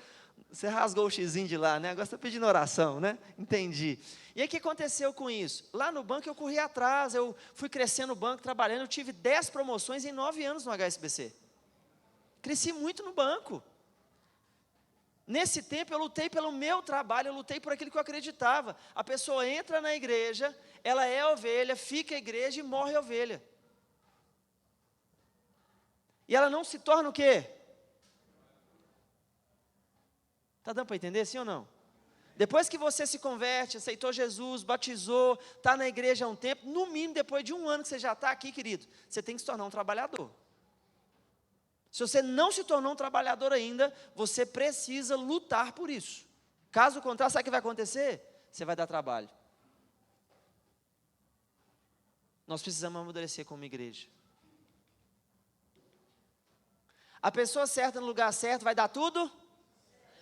você rasgou o xizinho de lá, né? Agora você está pedindo oração, né? Entendi. E aí o que aconteceu com isso? Lá no banco eu corri atrás, eu fui crescendo no banco, trabalhando, eu tive 10 promoções em 9 anos no HSBC. Cresci muito no banco. Nesse tempo eu lutei pelo meu trabalho, eu lutei por aquilo que eu acreditava. A pessoa entra na igreja, ela é ovelha, fica a igreja e morre a ovelha. E ela não se torna o quê? Está dando para entender, sim ou não? Depois que você se converte, aceitou Jesus, batizou, está na igreja há um tempo, no mínimo depois de 1 ano que você já está aqui, querido, você tem que se tornar um trabalhador. Se você não se tornou um trabalhador ainda, você precisa lutar por isso. Caso contrário, sabe o que vai acontecer? Você vai dar trabalho. Nós precisamos amadurecer como igreja. A pessoa certa no lugar certo vai dar tudo?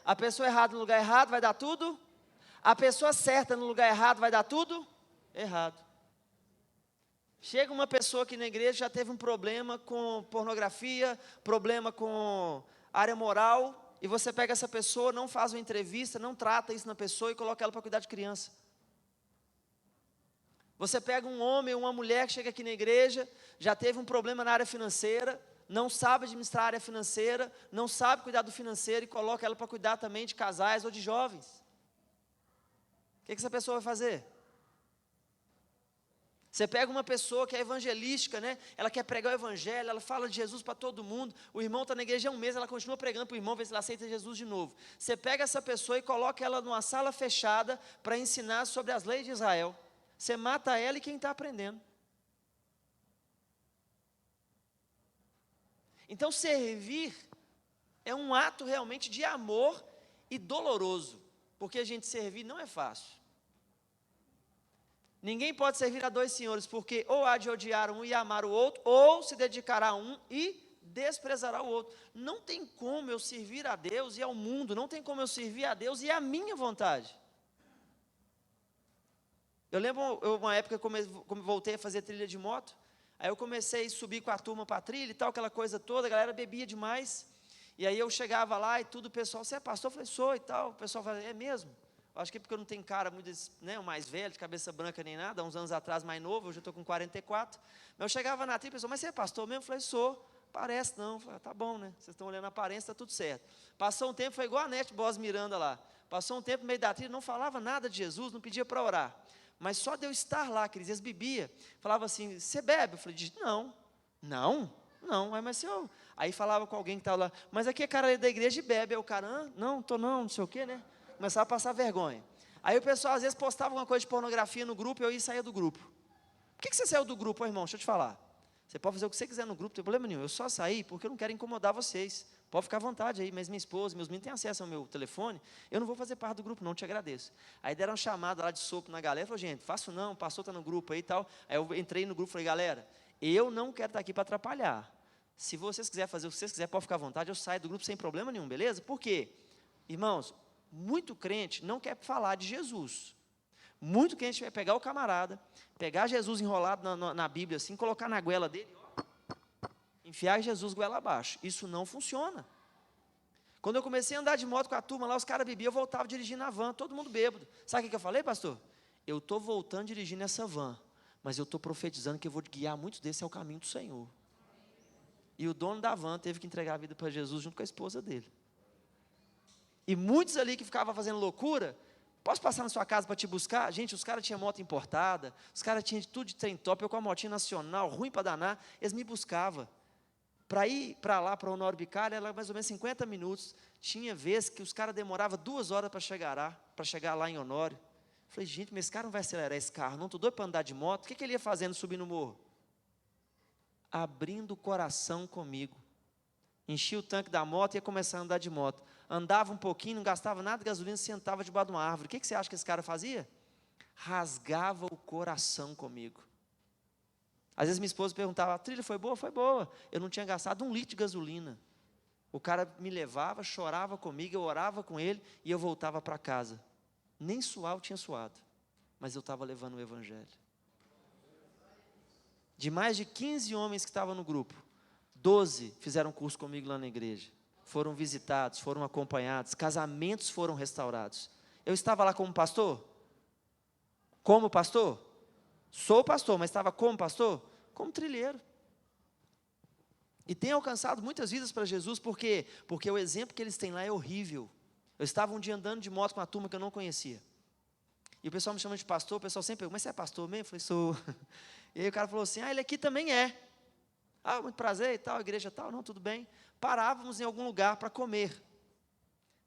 A pessoa errada no lugar errado vai dar tudo? A pessoa certa no lugar errado vai dar tudo? Errado. Chega uma pessoa aqui na igreja, já teve um problema com pornografia, problema com área moral, e você pega essa pessoa, não faz uma entrevista, não trata isso na pessoa e coloca ela para cuidar de criança. Você pega um homem ou uma mulher que chega aqui na igreja, já teve um problema na área financeira, não sabe administrar a área financeira, não sabe cuidar do financeiro e coloca ela para cuidar também de casais ou de jovens. O que essa pessoa vai fazer? Você pega uma pessoa que é evangelística, né? Ela quer pregar o evangelho, ela fala de Jesus para todo mundo, o irmão está na igreja há 1 mês, ela continua pregando para o irmão, vê se ela aceita Jesus de novo. Você pega essa pessoa e coloca ela numa sala fechada para ensinar sobre as leis de Israel. Você mata ela e quem está aprendendo. Então servir é um ato realmente de amor e doloroso, porque a gente servir não é fácil. Ninguém pode servir a 2 senhores, porque ou há de odiar um e amar o outro, ou se dedicará a um e desprezará o outro. Não tem como eu servir a Deus e ao mundo, não tem como eu servir a Deus e à minha vontade. Eu lembro uma época que eu voltei a fazer trilha de moto, aí eu comecei a subir com a turma para a trilha e tal, aquela coisa toda, a galera bebia demais, e aí eu chegava lá e tudo, o pessoal, você é pastor? Eu falei, sou e tal, o pessoal falava, é mesmo? Acho que é porque eu não tenho cara muito, né, o mais velho, de cabeça branca nem nada, há uns anos atrás mais novo, hoje eu estou com 44. Mas eu chegava na trilha, pessoal, mas você é pastor mesmo? Eu falei, sou. Parece não. Eu falei, tá bom, né? Vocês estão olhando a aparência, está tudo certo. Passou um tempo, foi igual a Nete Boas Miranda lá. Passou um tempo no meio da trilha, não falava nada de Jesus, não pedia para orar. Mas só de eu estar lá, queridos, eles bebiam. Falava assim, você bebe? Eu falei, não. Não? Não, mas se eu... Aí falava com alguém que estava lá, mas aqui é cara da igreja e bebe. Aí o cara, não, estou não sei o quê, né? Começava a passar vergonha. Aí o pessoal às vezes postava alguma coisa de pornografia no grupo e eu ia sair do grupo. Por que você saiu do grupo, irmão? Deixa eu te falar. Você pode fazer o que você quiser no grupo, não tem problema nenhum. Eu só saí porque eu não quero incomodar vocês. Pode ficar à vontade aí, mas minha esposa, meus meninos têm acesso ao meu telefone. Eu não vou fazer parte do grupo, não, te agradeço. Aí deram uma chamada lá de sopro na galera. Falou, gente, faço não, o pastor está no grupo aí e tal. Aí eu entrei no grupo e falei, galera, eu não quero estar aqui para atrapalhar. Se vocês quiserem fazer o que vocês quiserem, pode ficar à vontade, eu saio do grupo sem problema nenhum, beleza? Por quê? Irmãos, muito crente não quer falar de Jesus. Muito crente vai pegar o camarada, pegar Jesus enrolado na Bíblia assim, colocar na goela dele, ó, enfiar Jesus goela abaixo. Isso não funciona. Quando eu comecei a andar de moto com a turma lá, os caras bebiam, eu voltava dirigindo a van, todo mundo bêbado. Sabe o que eu falei, pastor? Eu estou voltando dirigindo essa van, mas eu estou profetizando que eu vou guiar muitos desses ao caminho do Senhor. E o dono da van teve que entregar a vida para Jesus junto com a esposa dele. E muitos ali que ficavam fazendo loucura, posso passar na sua casa para te buscar? Gente, os caras tinham moto importada, os caras tinham tudo de trem top, eu com a motinha nacional, ruim para danar, eles me buscavam. Para ir para lá, para Honório Bicalho, era mais ou menos 50 minutos. Tinha vezes que os caras demoravam 2 horas para chegar lá em Honório. Falei, gente, mas esse cara não vai acelerar esse carro, não estou doido para andar de moto. O que ele ia fazendo subindo o morro? Abrindo o coração comigo. Enchia o tanque da moto e ia começar a andar de moto. Andava um pouquinho, não gastava nada de gasolina, sentava debaixo de uma árvore. O que você acha que esse cara fazia? Rasgava o coração comigo. Às vezes minha esposa perguntava, a trilha foi boa? Foi boa. Eu não tinha gastado 1 litro de gasolina. O cara me levava, chorava comigo, eu orava com ele e eu voltava para casa. Nem suar eu tinha suado, mas eu estava levando o evangelho. De mais de 15 homens que estavam no grupo, 12 fizeram curso comigo lá na igreja. Foram visitados, foram acompanhados, casamentos foram restaurados. Eu estava lá como pastor? Como pastor? Sou pastor, mas estava como pastor? Como trilheiro. E tenho alcançado muitas vidas para Jesus, por quê? Porque o exemplo que eles têm lá é horrível. Eu estava um dia andando de moto com uma turma que eu não conhecia. E o pessoal me chama de pastor, o pessoal sempre pergunta, mas você é pastor mesmo? Eu falei, sou. E aí o cara falou assim, ele aqui também é. Muito prazer e tal, igreja tal, não, tudo bem. Parávamos em algum lugar para comer.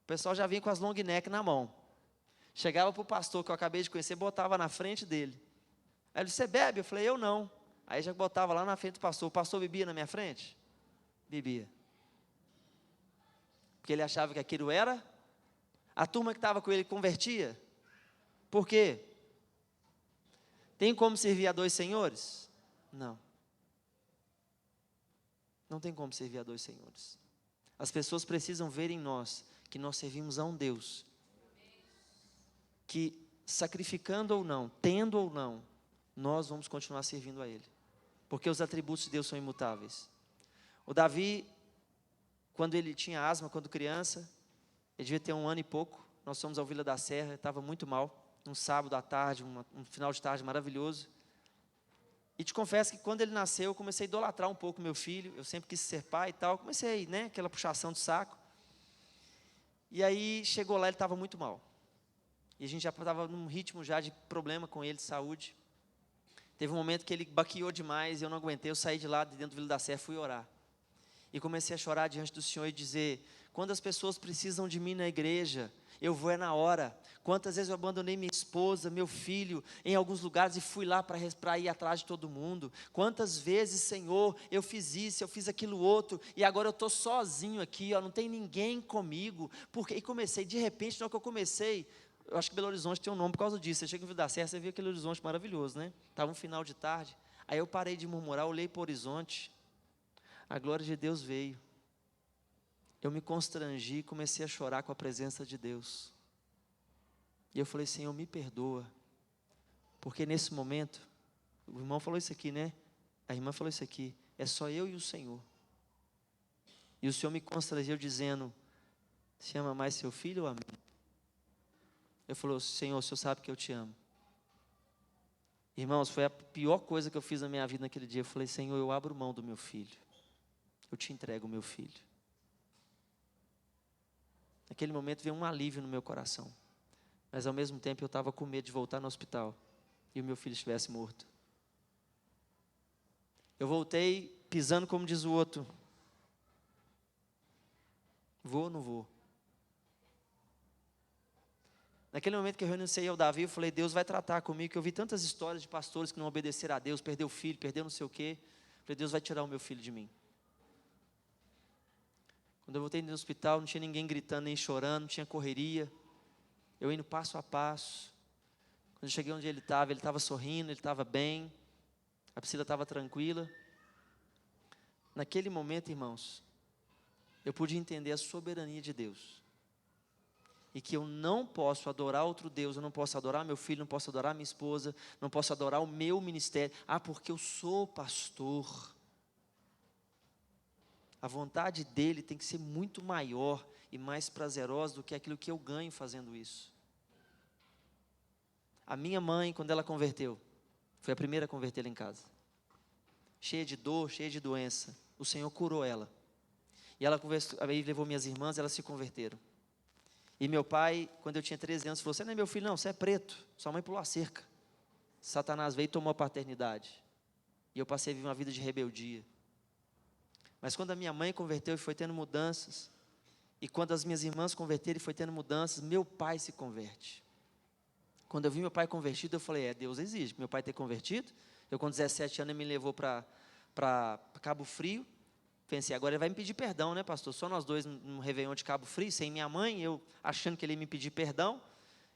O pessoal já vinha com as long neck na mão. Chegava para o pastor que eu acabei de conhecer, botava na frente dele. Aí ele disse, você bebe? Eu falei, eu não. Aí já botava lá na frente do pastor. O pastor bebia na minha frente? Bebia. Porque ele achava que aquilo era. A turma que estava com ele convertia. Por quê? Tem como servir a 2 senhores? Não. Não tem como servir a 2 senhores. As pessoas precisam ver em nós que nós servimos a um Deus que, sacrificando ou não, tendo ou não, nós vamos continuar servindo a Ele. Porque os atributos de Deus são imutáveis. O Davi, quando ele tinha asma, quando criança, ele devia ter 1 ano e pouco, nós fomos ao Vila da Serra, estava muito mal, um sábado à tarde, um final de tarde maravilhoso. E te confesso que quando ele nasceu, eu comecei a idolatrar um pouco meu filho, eu sempre quis ser pai e tal, comecei, aquela puxação de saco. E aí, chegou lá, ele estava muito mal. E a gente já estava num ritmo já de problema com ele, de saúde. Teve um momento que ele baqueou demais, eu não aguentei, eu saí de lá, de dentro do Vila da Serra, fui orar. E comecei a chorar diante do Senhor e dizer, quando as pessoas precisam de mim na igreja, eu vou na hora. Quantas vezes eu abandonei minha esposa, meu filho, em alguns lugares e fui lá para ir atrás de todo mundo. Quantas vezes, Senhor, eu fiz isso, eu fiz aquilo outro, e agora eu estou sozinho aqui, não tem ninguém comigo. E comecei, de repente, na hora que eu comecei, eu acho que Belo Horizonte tem um nome por causa disso. Você chega no Vila da Serra, você vê aquele horizonte maravilhoso, né? Estava um final de tarde, aí eu parei de murmurar, olhei para o horizonte, a glória de Deus veio. Eu me constrangi e comecei a chorar com a presença de Deus. E eu falei, Senhor, me perdoa. Porque nesse momento, o irmão falou isso aqui, né? A irmã falou isso aqui. É só eu e o Senhor. E o Senhor me constrangeu dizendo, você ama mais seu filho ou a mim? Eu falei, Senhor, o Senhor sabe que eu te amo. Irmãos, foi a pior coisa que eu fiz na minha vida naquele dia. Eu falei, Senhor, eu abro mão do meu filho. Eu te entrego o meu filho. Naquele momento veio um alívio no meu coração. Mas ao mesmo tempo eu estava com medo de voltar no hospital e o meu filho estivesse morto. Eu voltei pisando como diz o outro. Vou ou não vou? Naquele momento que eu renunciei ao Davi, eu falei, Deus vai tratar comigo, que eu vi tantas histórias de pastores que não obedeceram a Deus, perdeu o filho, perdeu não sei o quê. Falei, Deus vai tirar o meu filho de mim. Quando eu voltei no hospital, não tinha ninguém gritando nem chorando, não tinha correria. Eu indo passo a passo. Quando eu cheguei onde ele estava sorrindo, ele estava bem. A Priscila estava tranquila. Naquele momento, irmãos, eu pude entender a soberania de Deus. E que eu não posso adorar outro Deus, eu não posso adorar meu filho, não posso adorar minha esposa, não posso adorar o meu ministério. Porque eu sou pastor. A vontade dele tem que ser muito maior e mais prazerosa do que aquilo que eu ganho fazendo isso. A minha mãe, quando ela converteu, foi a primeira a converter lá em casa. Cheia de dor, cheia de doença. O Senhor curou ela. E ela conversou, aí levou minhas irmãs, elas se converteram. E meu pai, quando eu tinha 13 anos, falou, você não é meu filho não, você é preto. Sua mãe pulou a cerca. Satanás veio e tomou a paternidade. E eu passei a viver uma vida de rebeldia. Mas quando a minha mãe converteu e foi tendo mudanças, e quando as minhas irmãs converteram e foi tendo mudanças, meu pai se converte. Quando eu vi meu pai convertido, eu falei, Deus exige, meu pai ter convertido. Eu com 17 anos, ele me levou para Cabo Frio. Pensei, agora ele vai me pedir perdão, né, pastor? Só nós dois no Réveillon de Cabo Frio, sem minha mãe, eu achando que ele ia me pedir perdão.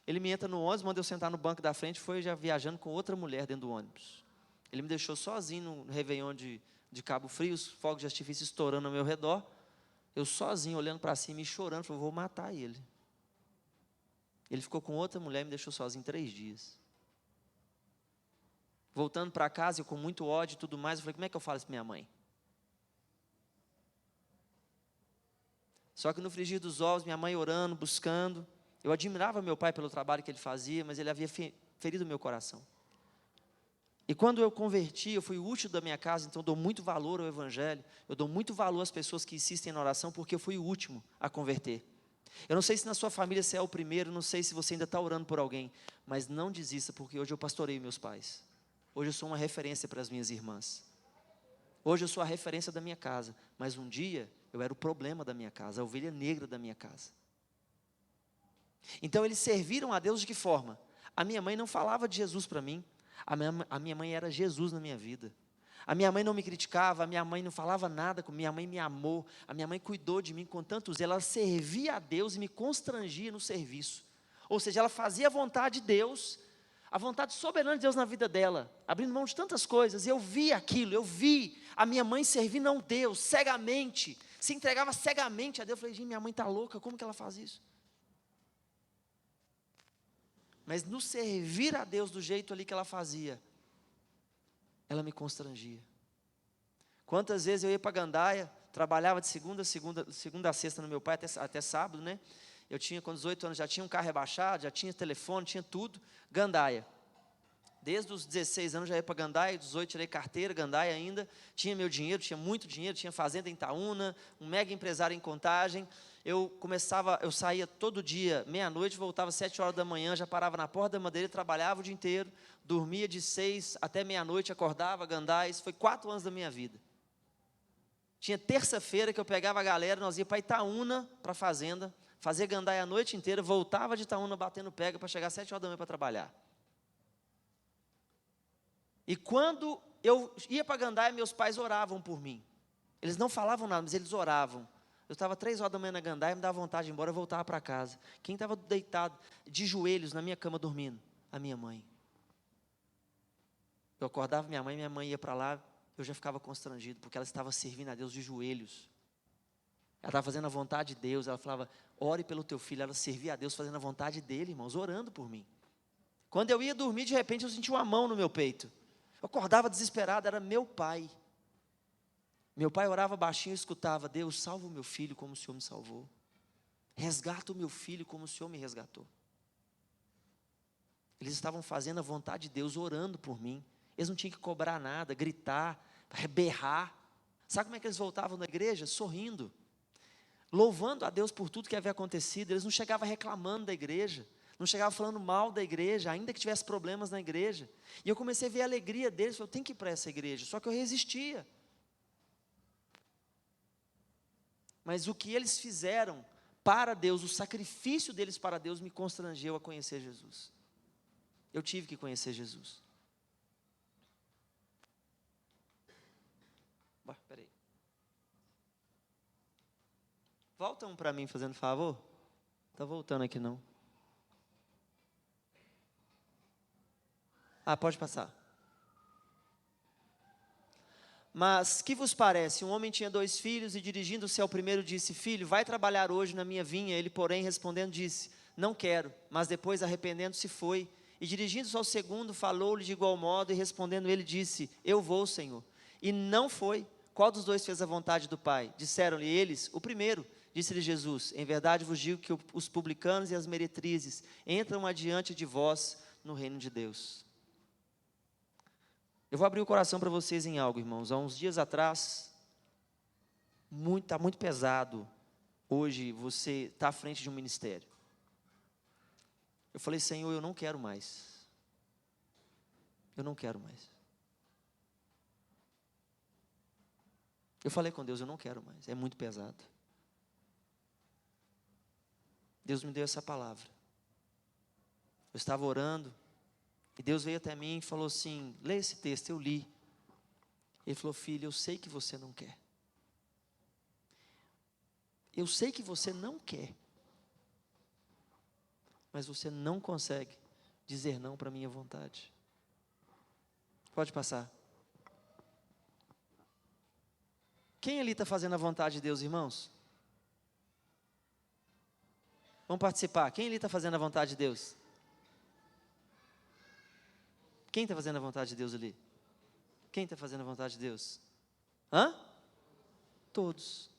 Ele me entra no ônibus, manda eu sentar no banco da frente, foi já viajando com outra mulher dentro do ônibus. Ele me deixou sozinho no Réveillon de Cabo Frio, os fogos de artifício estourando ao meu redor. Eu sozinho, olhando para cima e chorando, falei, vou matar ele. Ele ficou com outra mulher e me deixou sozinho 3 dias. Voltando para casa, eu com muito ódio e tudo mais, eu falei, como é que eu falo isso para minha mãe? Só que no frigir dos ovos, minha mãe orando, buscando, eu admirava meu pai pelo trabalho que ele fazia, mas ele havia ferido o meu coração. E quando eu converti, eu fui o último da minha casa, então eu dou muito valor ao Evangelho, eu dou muito valor às pessoas que insistem na oração, porque eu fui o último a converter. Eu não sei se na sua família você é o primeiro, não sei se você ainda está orando por alguém, mas não desista, porque hoje eu pastoreio meus pais. Hoje eu sou uma referência para as minhas irmãs. Hoje eu sou a referência da minha casa, mas um dia eu era o problema da minha casa, a ovelha negra da minha casa. Então eles serviram a Deus de que forma? A minha mãe não falava de Jesus para mim, a minha mãe era Jesus na minha vida. A minha mãe não me criticava, a minha mãe não falava nada comigo, minha mãe me amou, a minha mãe cuidou de mim com tanto zelo, ela servia a Deus e me constrangia no serviço. Ou seja, ela fazia a vontade de Deus, a vontade soberana de Deus na vida dela, abrindo mão de tantas coisas, e eu vi aquilo, eu vi a minha mãe servindo a um Deus, cegamente, se entregava cegamente a Deus. Eu falei, gente, minha mãe está louca, como que ela faz isso? Mas no servir a Deus do jeito ali que ela fazia, ela me constrangia. Quantas vezes eu ia para Gandaia, trabalhava de segunda a sexta no meu pai, até sábado, né? Eu tinha, com 18 anos, já tinha um carro rebaixado, já tinha telefone, tinha tudo. Gandaia. Desde os 16 anos já ia para Gandaia, 18 tirei carteira, Gandaia ainda. Tinha meu dinheiro, tinha muito dinheiro, tinha fazenda em Itaúna, um mega empresário em Contagem. Eu saía todo dia, meia-noite, voltava 7 horas da manhã, já parava na Porta da Madeira, trabalhava o dia inteiro, dormia de 6 até meia-noite, acordava, Gandaia. Isso foi 4 anos da minha vida. Tinha terça-feira que eu pegava a galera, nós ia para Itaúna, para a fazenda, fazia Gandaia a noite inteira, voltava de Itaúna batendo pega para chegar às 7 horas da manhã para trabalhar. E quando eu ia para Gandaia, meus pais oravam por mim. Eles não falavam nada, mas eles oravam. Eu estava 3 horas da manhã na Gandaia, me dava vontade de ir embora, eu voltava para casa. Quem estava deitado, de joelhos, na minha cama dormindo? A minha mãe. Eu acordava minha mãe ia para lá, eu já ficava constrangido, porque ela estava servindo a Deus de joelhos. Ela estava fazendo a vontade de Deus, ela falava, ore pelo teu filho. Ela servia a Deus fazendo a vontade dele, irmãos, orando por mim. Quando eu ia dormir, de repente eu sentia uma mão no meu peito. Eu acordava desesperado, era meu pai. Meu pai orava baixinho e escutava, Deus, salva o meu filho como o Senhor me salvou. Resgata o meu filho como o Senhor me resgatou. Eles estavam fazendo a vontade de Deus, orando por mim. Eles não tinham que cobrar nada, gritar, berrar. Sabe como é que eles voltavam da igreja? Sorrindo. Louvando a Deus por tudo que havia acontecido. Eles não chegavam reclamando da igreja. Não chegavam falando mal da igreja, ainda que tivesse problemas na igreja. E eu comecei a ver a alegria deles. Eu tenho que ir para essa igreja. Só que eu resistia. Mas o que eles fizeram para Deus, o sacrifício deles para Deus, me constrangeu a conhecer Jesus. Eu tive que conhecer Jesus. Volta um para mim, fazendo favor. Está voltando aqui, não. Pode passar. Mas, que vos parece? Um homem tinha 2 filhos, e dirigindo-se ao primeiro disse: Filho, vai trabalhar hoje na minha vinha. Ele, porém, respondendo, disse: Não quero. Mas depois, arrependendo-se, foi. E dirigindo-se ao segundo, falou-lhe de igual modo, e respondendo ele, disse: Eu vou, Senhor. E não foi. Qual dos 2 fez a vontade do Pai? Disseram-lhe eles: O primeiro. Disse-lhe Jesus: Em verdade vos digo que os publicanos e as meretrizes entram adiante de vós no reino de Deus. Eu vou abrir o coração para vocês em algo, irmãos. Há uns dias atrás, está muito pesado hoje você está à frente de um ministério. Eu falei: Senhor, eu não quero mais. Eu não quero mais. Eu falei com Deus: eu não quero mais, é muito pesado. Deus me deu essa palavra. Eu estava orando, e Deus veio até mim e falou assim: lê esse texto. Eu li. Ele falou: filho, eu sei que você não quer. Eu sei que você não quer. Mas você não consegue dizer não para a minha vontade. Pode passar. Quem ali está fazendo a vontade de Deus, irmãos? Vamos participar. Quem ali está fazendo a vontade de Deus? Quem está fazendo a vontade de Deus ali? Quem está fazendo a vontade de Deus? Todos.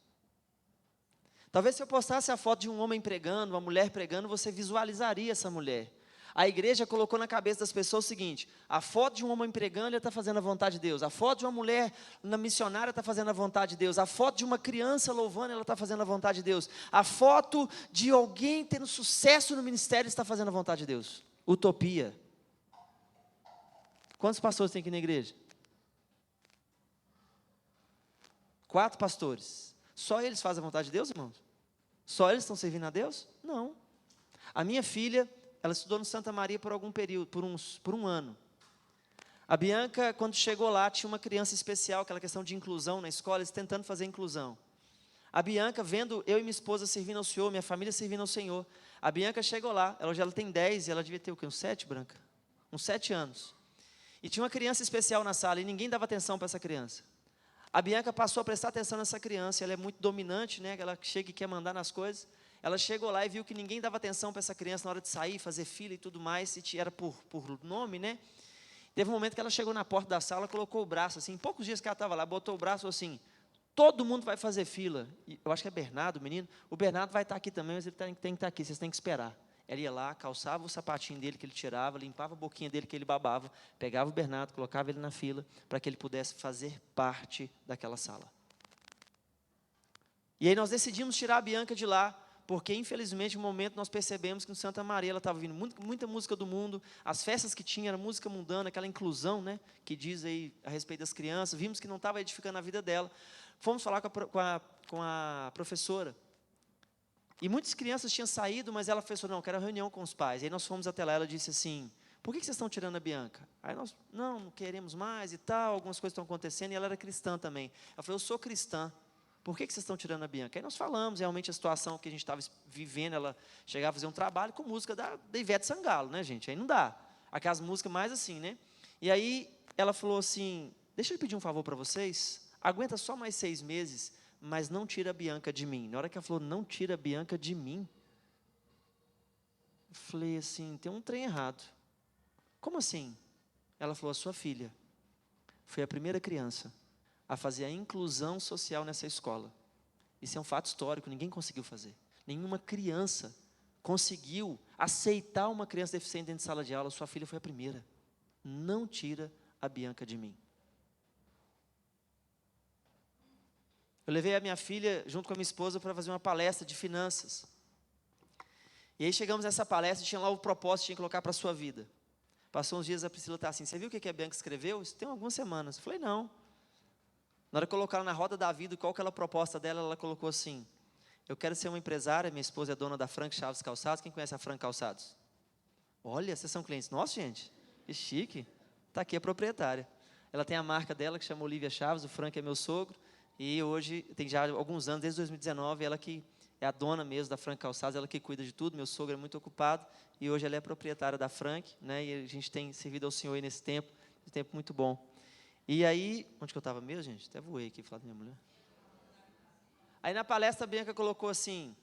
Talvez se eu postasse a foto de um homem pregando, uma mulher pregando, você visualizaria essa mulher. A igreja colocou na cabeça das pessoas o seguinte: a foto de um homem pregando, ele está fazendo a vontade de Deus. A foto de uma mulher na missionária está fazendo a vontade de Deus. A foto de uma criança louvando, ela está fazendo a vontade de Deus. A foto de alguém tendo sucesso no ministério está fazendo a vontade de Deus. Utopia. Quantos pastores tem aqui na igreja? 4 pastores. Só eles fazem a vontade de Deus, irmãos? Só eles estão servindo a Deus? Não. A minha filha, ela estudou no Santa Maria por algum período, por um ano. A Bianca, quando chegou lá, tinha uma criança especial, aquela questão de inclusão na escola, eles tentando fazer inclusão. A Bianca, vendo eu e minha esposa servindo ao Senhor, minha família servindo ao Senhor, a Bianca chegou lá, ela tem 10, e ela devia ter o quê? Uns 7, Branca? Uns 7 anos. E tinha uma criança especial na sala, e ninguém dava atenção para essa criança. A Bianca passou a prestar atenção nessa criança, ela é muito dominante, né? Ela chega e quer mandar nas coisas. Ela chegou lá e viu que ninguém dava atenção para essa criança na hora de sair, fazer fila e tudo mais, e era por nome, né? Teve um momento que ela chegou na porta da sala, colocou o braço assim, em poucos dias que ela estava lá, botou o braço e falou assim: todo mundo vai fazer fila. E eu acho que é Bernardo, o menino. O Bernardo vai estar aqui também, mas ele tem que estar aqui, vocês têm que esperar. Ela ia lá, calçava o sapatinho dele que ele tirava, limpava a boquinha dele que ele babava, pegava o Bernardo, colocava ele na fila, para que ele pudesse fazer parte daquela sala. E aí nós decidimos tirar a Bianca de lá, porque infelizmente no momento nós percebemos que no Santa Maria ela estava ouvindo muita música do mundo, as festas que tinha era música mundana, aquela inclusão, né, que diz aí a respeito das crianças, vimos que não estava edificando a vida dela. Fomos falar com a professora. E muitas crianças tinham saído, mas ela falou: não, quero reunião com os pais. Aí nós fomos até lá, ela disse assim: por que vocês estão tirando a Bianca? Aí nós: não queremos mais e tal, algumas coisas estão acontecendo, e ela era cristã também. Ela falou: eu sou cristã, por que vocês estão tirando a Bianca? Aí nós falamos realmente a situação que a gente estava vivendo, ela chegava a fazer um trabalho com música da Ivete Sangalo, né, gente? Aí não dá, aquelas músicas mais assim, né? E aí ela falou assim: deixa eu pedir um favor para vocês, aguenta só mais 6 meses, mas não tira a Bianca de mim. Na hora que ela falou: não tira a Bianca de mim, eu falei assim: tem um trem errado. Como assim? Ela falou: a sua filha foi a primeira criança a fazer a inclusão social nessa escola. Isso é um fato histórico, ninguém conseguiu fazer. Nenhuma criança conseguiu aceitar uma criança deficiente dentro de sala de aula. Sua filha foi a primeira. Não tira a Bianca de mim. Eu levei a minha filha, junto com a minha esposa, para fazer uma palestra de finanças. E aí chegamos nessa palestra, tinha lá o propósito, tinha que colocar para a sua vida. Passou uns dias, a Priscila está assim: você viu o que a Bianca escreveu? Isso tem algumas semanas. Eu falei: não. Na hora que colocaram na roda da vida, qual que era a proposta dela, ela colocou assim: eu quero ser uma empresária, minha esposa é dona da Frank Chaves Calçados. Quem conhece a Frank Calçados? Olha, vocês são clientes. Nossa, gente, que chique. Está aqui a proprietária. Ela tem a marca dela, que chama Olivia Chaves, o Frank é meu sogro. E hoje, tem já alguns anos, desde 2019, ela que é a dona mesmo da Frank Calçados, ela que cuida de tudo, meu sogro é muito ocupado, e hoje ela é proprietária da Frank, né, e a gente tem servido ao Senhor aí nesse tempo, um tempo muito bom. E aí, onde que eu estava mesmo, gente? Até voei aqui, falar da minha mulher. Aí na palestra a Bianca colocou assim,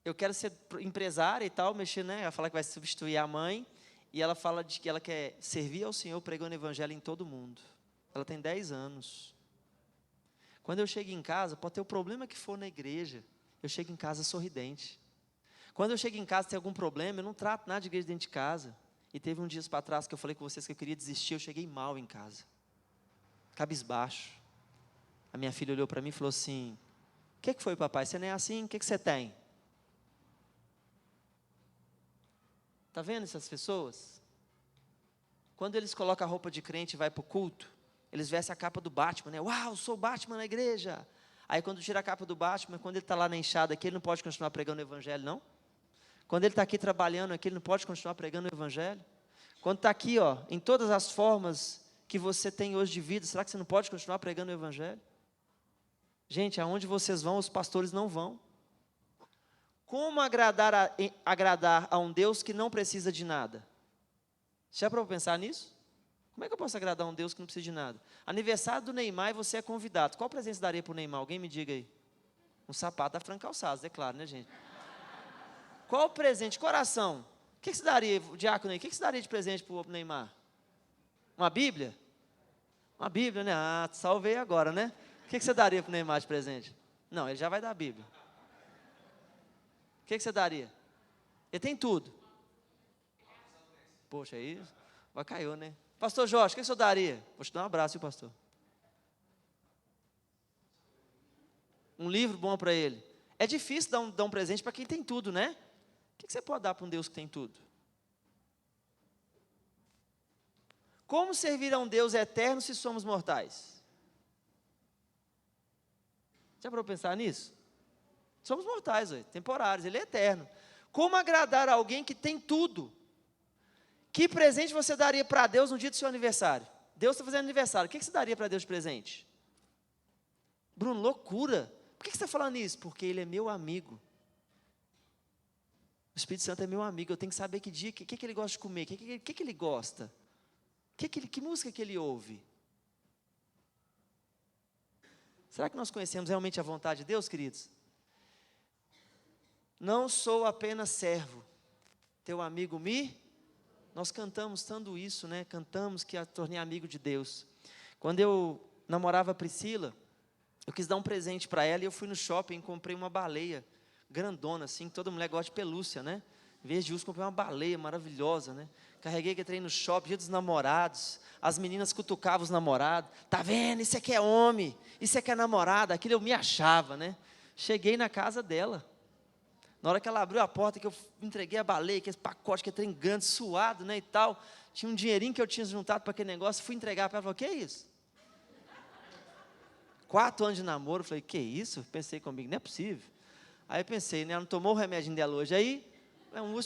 eu quero ser empresária e tal, mexer, né, ela fala que vai substituir a mãe, e ela fala de que ela quer servir ao Senhor pregando o evangelho em todo mundo. Ela tem 10 anos. Quando eu chego em casa, pode ter o problema que for na igreja, eu chego em casa sorridente. Quando eu chego em casa e tem algum problema, eu não trato nada de igreja dentro de casa. E teve um dias para trás que eu falei com vocês que eu queria desistir, eu cheguei mal em casa. Cabisbaixo. A minha filha olhou para mim e falou assim, o que foi, papai? Você não é assim? O que você tem? Está vendo essas pessoas? Quando eles colocam a roupa de crente e vai para o culto, eles vestem a capa do Batman, né? Uau, sou o Batman na igreja. Aí quando tira a capa do Batman, quando ele está lá na enxada aqui, ele não pode continuar pregando o evangelho, não? Quando ele está aqui trabalhando aqui, ele não pode continuar pregando o evangelho? Quando está aqui, ó, em todas as formas que você tem hoje de vida, será que você não pode continuar pregando o evangelho? Gente, aonde vocês vão, os pastores não vão. Como agradar a um Deus que não precisa de nada? Já para pensar nisso? Como é que eu posso agradar um Deus que não precisa de nada? Aniversário do Neymar e você é convidado. Qual presente você daria para o Neymar? Alguém me diga aí. Um sapato da Frank Calçados, é claro, né, gente? Qual o presente? Coração. O que você daria, diácono aí? O que você daria de presente para o Neymar? Uma Bíblia? Uma Bíblia, né? Ah, salvei agora, né? O que você daria para o Neymar de presente? Não, ele já vai dar a Bíblia. O que você daria? Ele tem tudo. Poxa, aí vai caiu, né? Pastor Jorge, o que o senhor daria? Vou te dar um abraço, viu, pastor? Um livro bom para ele. É difícil dar um presente para quem tem tudo, né? O que você pode dar para um Deus que tem tudo? Como servir a um Deus eterno se somos mortais? Já parou para pensar nisso? Somos mortais, temporários, Ele é eterno. Como agradar a alguém que tem tudo? Que presente você daria para Deus no dia do seu aniversário? Deus está fazendo aniversário, o que você daria para Deus de presente? Bruno, loucura. Por que você está falando isso? Porque Ele é meu amigo. O Espírito Santo é meu amigo, eu tenho que saber que dia, o que Ele gosta de comer, o que Ele gosta. Que música que Ele ouve? Será que nós conhecemos realmente a vontade de Deus, queridos? Não sou apenas servo, teu amigo Nós cantamos tanto isso, né? Cantamos que a tornei amigo de Deus. Quando eu namorava a Priscila, eu quis dar um presente para ela e eu fui no shopping e comprei uma baleia grandona, assim, que toda mulher gosta de pelúcia, né? Em vez de uso, comprei uma baleia maravilhosa, né? Carreguei, que entrei no shopping, dia dos namorados, as meninas cutucavam os namorados, tá vendo, isso aqui é homem, isso aqui é namorada, aquilo eu me achava, né? Cheguei na casa dela, na hora que ela abriu a porta, que eu entreguei a baleia, aquele pacote, que é trem grande, suado, né, e tal, tinha um dinheirinho que eu tinha juntado para aquele negócio, fui entregar para ela, falou, que é isso? 4 anos de namoro, falei, que isso? Pensei comigo, não é possível. Aí pensei, né, ela não tomou o remédio dela hoje, aí é um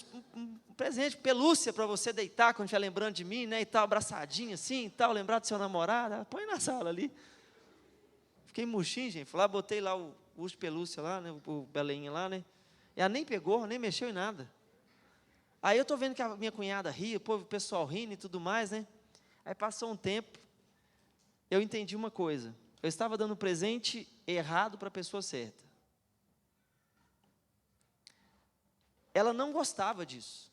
presente, pelúcia para você deitar quando estiver lembrando de mim, né, e tal, abraçadinho assim, e tal, lembrar do seu namorado, ela, põe na sala ali. Fiquei murchinho, gente, fui lá, botei lá o urso de pelúcia lá, né, o Belinha lá, né, e ela nem pegou, nem mexeu em nada. Aí eu estou vendo que a minha cunhada ria, o pessoal rindo e tudo mais, né, aí passou um tempo, eu entendi uma coisa, eu estava dando presente errado para a pessoa certa. Ela não gostava disso.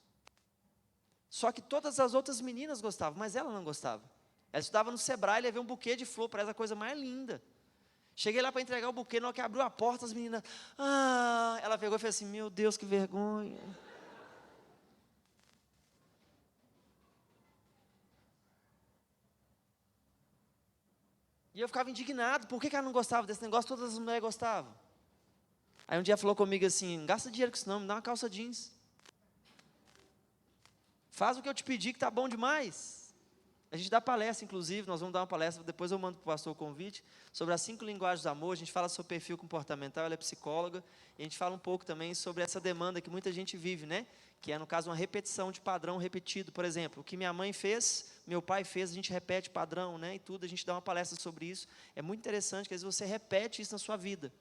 Só que todas as outras meninas gostavam, mas ela não gostava. Ela estudava no Sebrae, levei um buquê de flor para ela, a coisa mais linda. Cheguei lá para entregar o buquê, na hora que abriu a porta, as meninas, ela pegou e fez assim, meu Deus, que vergonha. E eu ficava indignado, por que ela não gostava desse negócio, todas as mulheres gostavam. Aí um dia falou comigo assim, não gasta dinheiro com isso não, me dá uma calça jeans. Faz o que eu te pedi que está bom demais. A gente dá palestra, inclusive, nós vamos dar uma palestra, depois eu mando para o pastor o convite, sobre as 5 linguagens do amor, a gente fala sobre perfil comportamental, ela é psicóloga, e a gente fala um pouco também sobre essa demanda que muita gente vive, né? Que é, no caso, uma repetição de padrão repetido, por exemplo, o que minha mãe fez, meu pai fez, a gente repete padrão, né? E tudo, a gente dá uma palestra sobre isso, é muito interessante, que às vezes você repete isso na sua vida.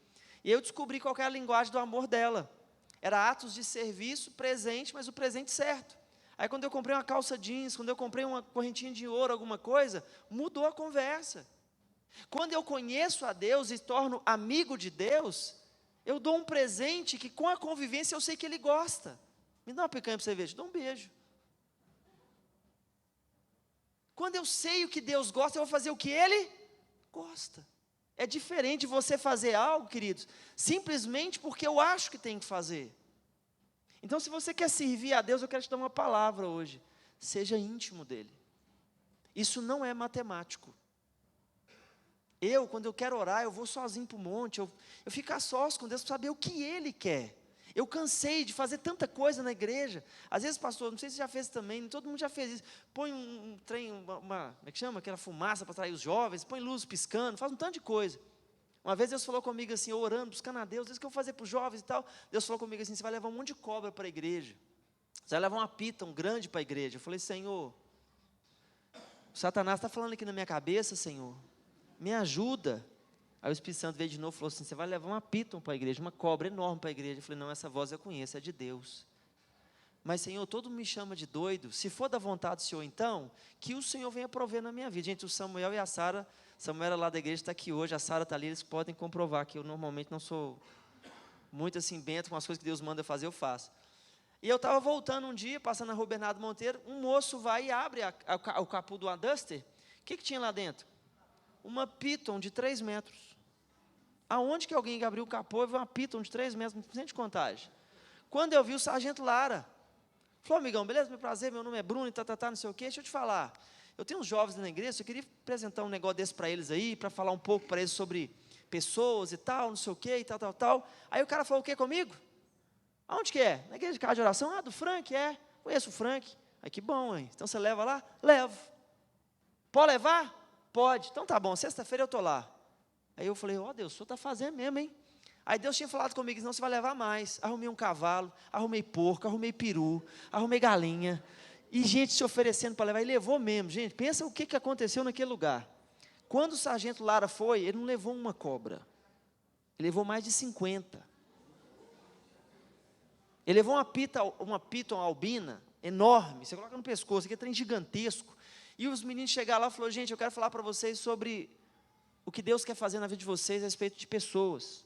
E eu descobri qual que era a linguagem do amor dela. Era atos de serviço, presente, mas o presente certo. Aí quando eu comprei uma calça jeans, quando eu comprei uma correntinha de ouro, alguma coisa, mudou a conversa. Quando eu conheço a Deus e torno amigo de Deus, eu dou um presente que com a convivência eu sei que Ele gosta. Me dá uma picanha para você ver, te dou um beijo. Quando eu sei o que Deus gosta, eu vou fazer o que Ele gosta. É diferente de você fazer algo, queridos, simplesmente porque eu acho que tem que fazer. Então, se você quer servir a Deus, eu quero te dar uma palavra hoje. Seja íntimo dEle. Isso não é matemático. Quando eu quero orar, eu vou sozinho para o monte, eu fico a sós com Deus para saber o que Ele quer. Eu cansei de fazer tanta coisa na igreja. Às vezes, pastor, não sei se você já fez também, todo mundo já fez isso. Põe um trem, como é que chama? Aquela fumaça para atrair os jovens, põe luz piscando, faz um tanto de coisa. Uma vez Deus falou comigo assim, eu orando, buscando a Deus, Deus, o que eu vou fazer para os jovens e tal. Deus falou comigo assim, você vai levar um monte de cobra para a igreja. Você vai levar uma python grande para a igreja. Eu falei, Senhor, o Satanás está falando aqui na minha cabeça, Senhor, me ajuda. Aí o Espírito Santo veio de novo e falou assim, você vai levar uma python para a igreja, uma cobra enorme para a igreja. Eu falei, não, essa voz eu conheço, é de Deus. Mas, Senhor, todo mundo me chama de doido. Se for da vontade do Senhor, então, que o Senhor venha prover na minha vida. Gente, o Samuel e a Sara, Samuel era lá da igreja, está aqui hoje, a Sara está ali, eles podem comprovar que eu normalmente não sou muito assim, bento com as coisas que Deus manda fazer, eu faço. E eu estava voltando um dia, passando na Rua Bernardo Monteiro, um moço vai e abre o capô do Duster. O que tinha lá dentro? Uma python de 3 metros. Aonde que alguém abriu o capô e viu uma python de 3 metros, sem de contagem? Quando eu vi o sargento Lara, falou, amigão, beleza, meu prazer, meu nome é Bruno, não sei o quê, deixa eu te falar. Eu tenho uns jovens na igreja, eu queria apresentar um negócio desse para eles aí, para falar um pouco para eles sobre pessoas e tal, não sei o quê, e tal. Aí o cara falou o quê comigo? Aonde que é? Na igreja de casa de oração? Ah, do Frank, é. Conheço o Frank. Aí que bom, hein? Então você leva lá? Levo. Pode levar? Pode. Então tá bom, sexta-feira eu estou lá. Aí eu falei, ó Deus, o senhor está fazendo mesmo, hein? Aí Deus tinha falado comigo, não, você vai levar mais. Arrumei um cavalo, arrumei porco, arrumei peru, arrumei galinha. E gente se oferecendo para levar, e levou mesmo. Gente, pensa o que aconteceu naquele lugar. Quando o sargento Lara foi, ele não levou uma cobra. Ele levou mais de 50. Ele levou uma python albina, enorme, você coloca no pescoço, aquele trem gigantesco. E os meninos chegaram lá e falaram, gente, eu quero falar para vocês sobre o que Deus quer fazer na vida de vocês a respeito de pessoas.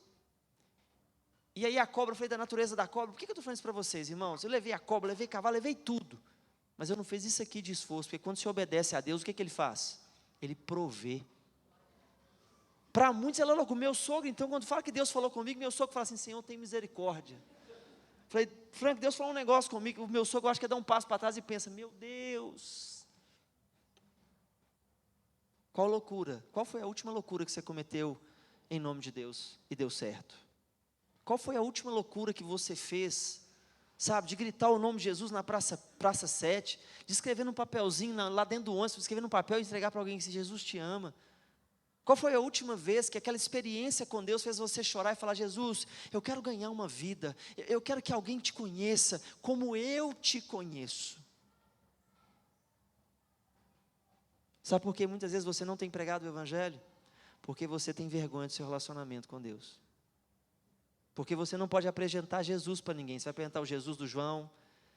E aí a cobra, eu falei da natureza da cobra, por que eu estou falando isso para vocês, irmãos? Eu levei a cobra, levei cavalo, levei tudo. Mas eu não fiz isso aqui de esforço, porque quando você obedece a Deus, o que Ele faz? Ele provê. Para muitos, ela falou com meu sogro, então quando fala que Deus falou comigo, meu sogro fala assim, Senhor, tem misericórdia. Falei, Frank, Deus falou um negócio comigo, o meu sogro acho que dá um passo para trás e pensa, meu Deus, qual loucura, qual foi a última loucura que você cometeu em nome de Deus e deu certo? Qual foi a última loucura que você fez, sabe, de gritar o nome de Jesus na Praça 7, de escrever num papelzinho lá dentro do ônibus, escrever num papel e entregar para alguém que Jesus te ama? Qual foi a última vez que aquela experiência com Deus fez você chorar e falar, Jesus, eu quero ganhar uma vida, eu quero que alguém te conheça como eu te conheço? Sabe por que muitas vezes você não tem pregado o Evangelho? Porque você tem vergonha do seu relacionamento com Deus. Porque você não pode apresentar Jesus para ninguém. Você vai apresentar o Jesus do João,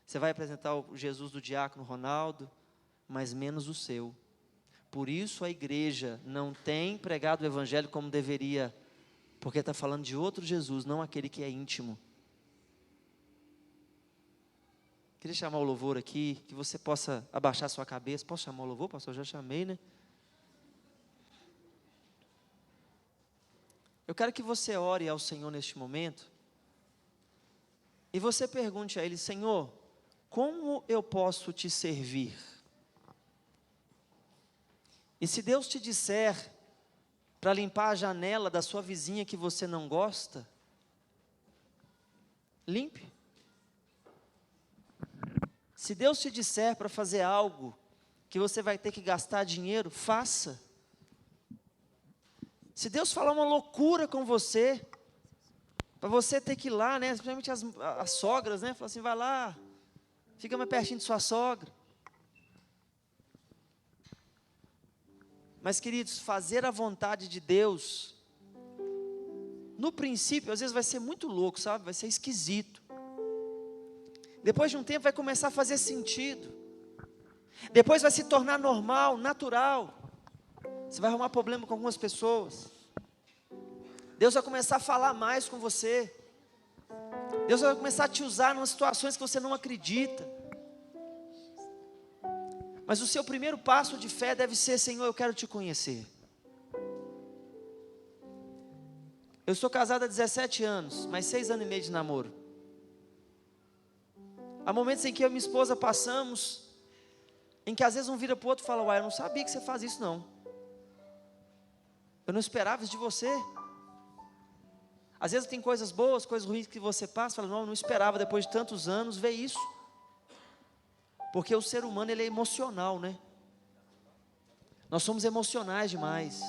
você vai apresentar o Jesus do diácono Ronaldo, mas menos o seu. Por isso a igreja não tem pregado o Evangelho como deveria, porque está falando de outro Jesus, não aquele que é íntimo. Queria chamar o louvor aqui, que você possa abaixar sua cabeça. Posso chamar o louvor, pastor? Eu já chamei, né? Eu quero que você ore ao Senhor neste momento, e você pergunte a Ele, Senhor, como eu posso te servir? E se Deus te disser para limpar a janela da sua vizinha que você não gosta, limpe. Se Deus te disser para fazer algo que você vai ter que gastar dinheiro, faça. Se Deus falar uma loucura com você, para você ter que ir lá, né, principalmente as sogras, né, fala assim, vai lá, fica mais pertinho de sua sogra. Mas, queridos, fazer a vontade de Deus no princípio, às vezes vai ser muito louco, sabe? Vai ser esquisito. Depois de um tempo vai começar a fazer sentido. Depois vai se tornar normal, natural. Você vai arrumar problema com algumas pessoas. Deus vai começar a falar mais com você. Deus vai começar a te usar em situações que você não acredita. Mas o seu primeiro passo de fé deve ser: Senhor, eu quero te conhecer. Eu sou casado há 17 anos, mais 6 anos e meio de namoro. Há momentos em que eu e minha esposa passamos, em que às vezes um vira para o outro e fala: uai, eu não sabia que você faz isso não. Eu não esperava isso de você. Às vezes tem coisas boas, coisas ruins que você passa, fala: não, eu não esperava depois de tantos anos ver isso. Porque o ser humano, ele é emocional, né? Nós somos emocionais demais.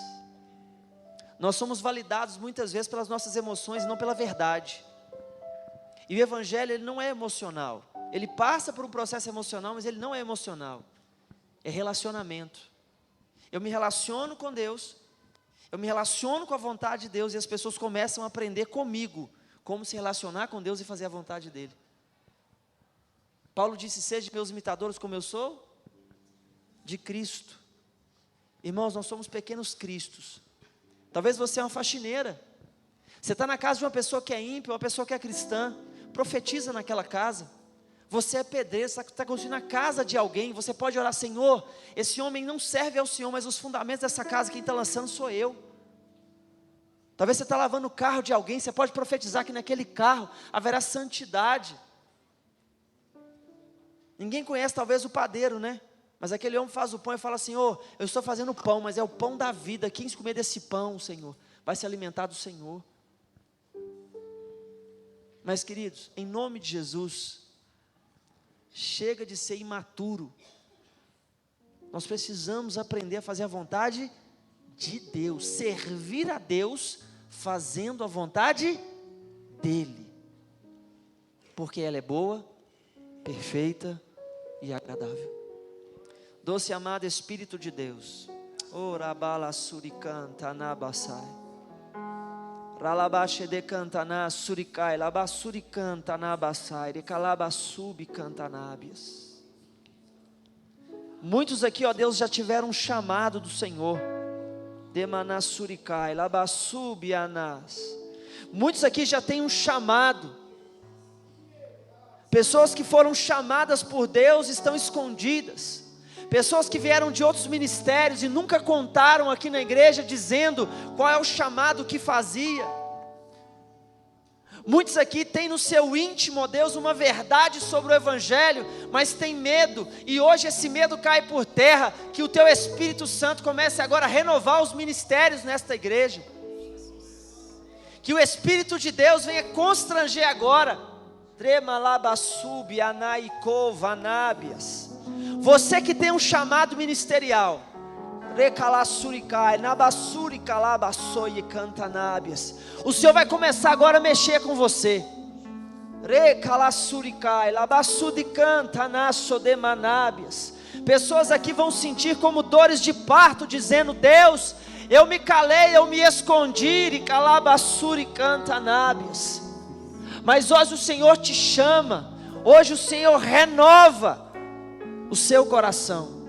Nós somos validados muitas vezes pelas nossas emoções e não pela verdade. E o Evangelho, ele não é emocional. Ele passa por um processo emocional, mas ele não é emocional. É relacionamento. Eu me relaciono com Deus, eu me relaciono com a vontade de Deus, e as pessoas começam a aprender comigo como se relacionar com Deus e fazer a vontade dEle. Paulo disse: sede meus imitadores como eu sou de Cristo. Irmãos, nós somos pequenos cristos. Talvez você é uma faxineira. Você está na casa de uma pessoa que é ímpia, uma pessoa que é cristã. Profetiza naquela casa. Você é pedreiro, você está construindo a casa de alguém. Você pode orar: Senhor, esse homem não serve ao Senhor, mas os fundamentos dessa casa, quem está lançando sou eu. Talvez você está lavando o carro de alguém. Você pode profetizar que naquele carro haverá santidade. Ninguém conhece talvez o padeiro, né? Mas aquele homem faz o pão e fala: Senhor, eu estou fazendo pão, mas é o pão da vida. Quem comer desse pão, Senhor, vai se alimentar do Senhor. Mas queridos, em nome de Jesus, chega de ser imaturo. Nós precisamos aprender a fazer a vontade de Deus, servir a Deus fazendo a vontade dEle, porque ela é boa, perfeita e agradável. Doce e amado Espírito de Deus, orabala suricanta nabasai, ralabaxe de cantana suricai, labasuricanta nabasai, recalabasubi cantanabias. Muitos aqui, ó Deus, já tiveram um chamado do Senhor. Demanasuricai, labasubianas. Muitos aqui já têm um chamado. Pessoas que foram chamadas por Deus estão escondidas. Pessoas que vieram de outros ministérios e nunca contaram aqui na igreja, dizendo qual é o chamado que fazia. Muitos aqui têm no seu íntimo, ó Deus, uma verdade sobre o Evangelho, mas tem medo, e hoje esse medo cai por terra. Que o Teu Espírito Santo comece agora a renovar os ministérios nesta igreja. Que o Espírito de Deus venha constranger agora. Você que tem um chamado ministerial, o Senhor vai começar agora a mexer com você. Pessoas aqui vão sentir como dores de parto, dizendo: Deus, eu me calei, eu me escondi, mas hoje o Senhor te chama, hoje o Senhor renova o seu coração.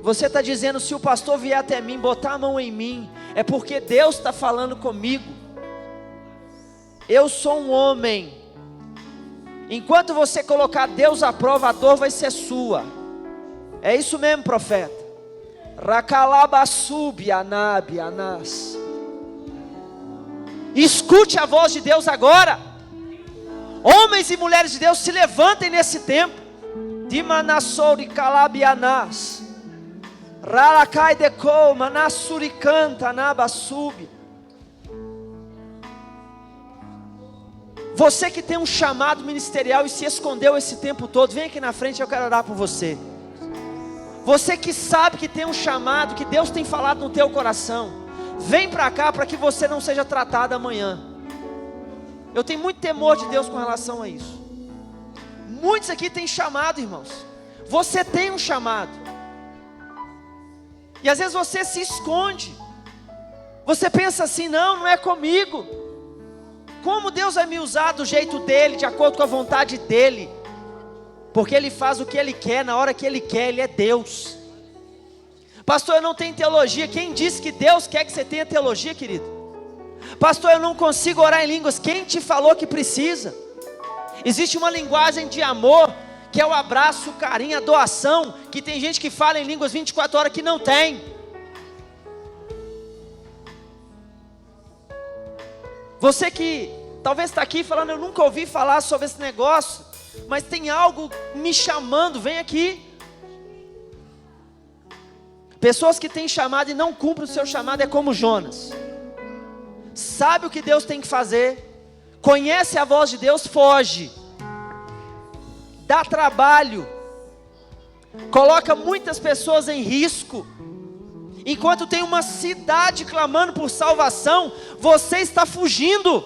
Você está dizendo: se o pastor vier até mim, botar a mão em mim, é porque Deus está falando comigo. Eu sou um homem. Enquanto você colocar Deus à prova, a dor vai ser sua. É isso mesmo, profeta. Escute a voz de Deus agora. Homens e mulheres de Deus, se levantem nesse tempo. Dimanassori calabianas, ralakai deco, manassuricanta nabassubi. Você que tem um chamado ministerial e se escondeu esse tempo todo, vem aqui na frente, eu quero orar por você. Você que sabe que tem um chamado, que Deus tem falado no teu coração, vem para cá para que você não seja tratado amanhã. Eu tenho muito temor de Deus com relação a isso. Muitos aqui têm chamado, irmãos. Você tem um chamado. E às vezes você se esconde. Você pensa assim, não é comigo. Como Deus vai me usar do jeito dele, de acordo com a vontade dele? Porque Ele faz o que Ele quer, na hora que Ele quer, Ele é Deus. Pastor, eu não tenho teologia. Quem disse que Deus quer que você tenha teologia, querido? Pastor, eu não consigo orar em línguas. Quem te falou que precisa? Existe uma linguagem de amor, que é o abraço, o carinho, a doação, que tem gente que fala em línguas 24 horas que não tem. Você que talvez está aqui falando, eu nunca ouvi falar sobre esse negócio, mas tem algo me chamando, vem aqui. Pessoas que têm chamado e não cumprem o seu chamado é como Jonas. Sabe o que Deus tem que fazer, conhece a voz de Deus, foge, dá trabalho, coloca muitas pessoas em risco. Enquanto tem uma cidade clamando por salvação, você está fugindo.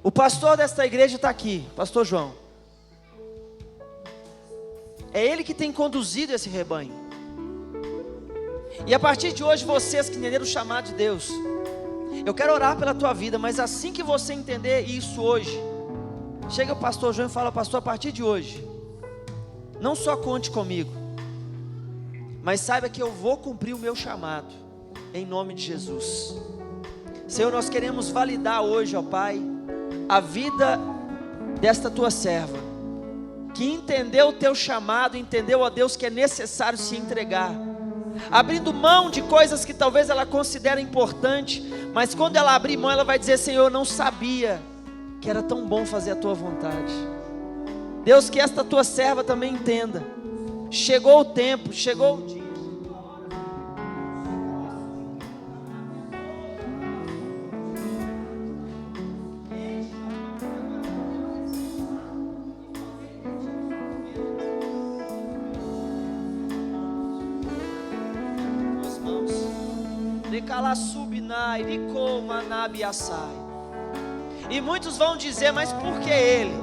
O pastor desta igreja está aqui, pastor João. É ele que tem conduzido esse rebanho. E a partir de hoje, vocês que entenderam o chamado de Deus, eu quero orar pela tua vida, mas assim que você entender isso hoje, chega o pastor João e fala, pastor, a partir de hoje, não só conte comigo, mas saiba que eu vou cumprir o meu chamado, em nome de Jesus. Senhor, nós queremos validar hoje, ó Pai, a vida desta tua serva, que entendeu o teu chamado, entendeu, ó Deus, que é necessário se entregar, abrindo mão de coisas que talvez ela considere importante, mas quando ela abrir mão, ela vai dizer, Senhor, eu não sabia que era tão bom fazer a tua vontade. Deus, que esta tua serva também entenda, chegou o tempo, chegou o dia. E muitos vão dizer, mas por que ele?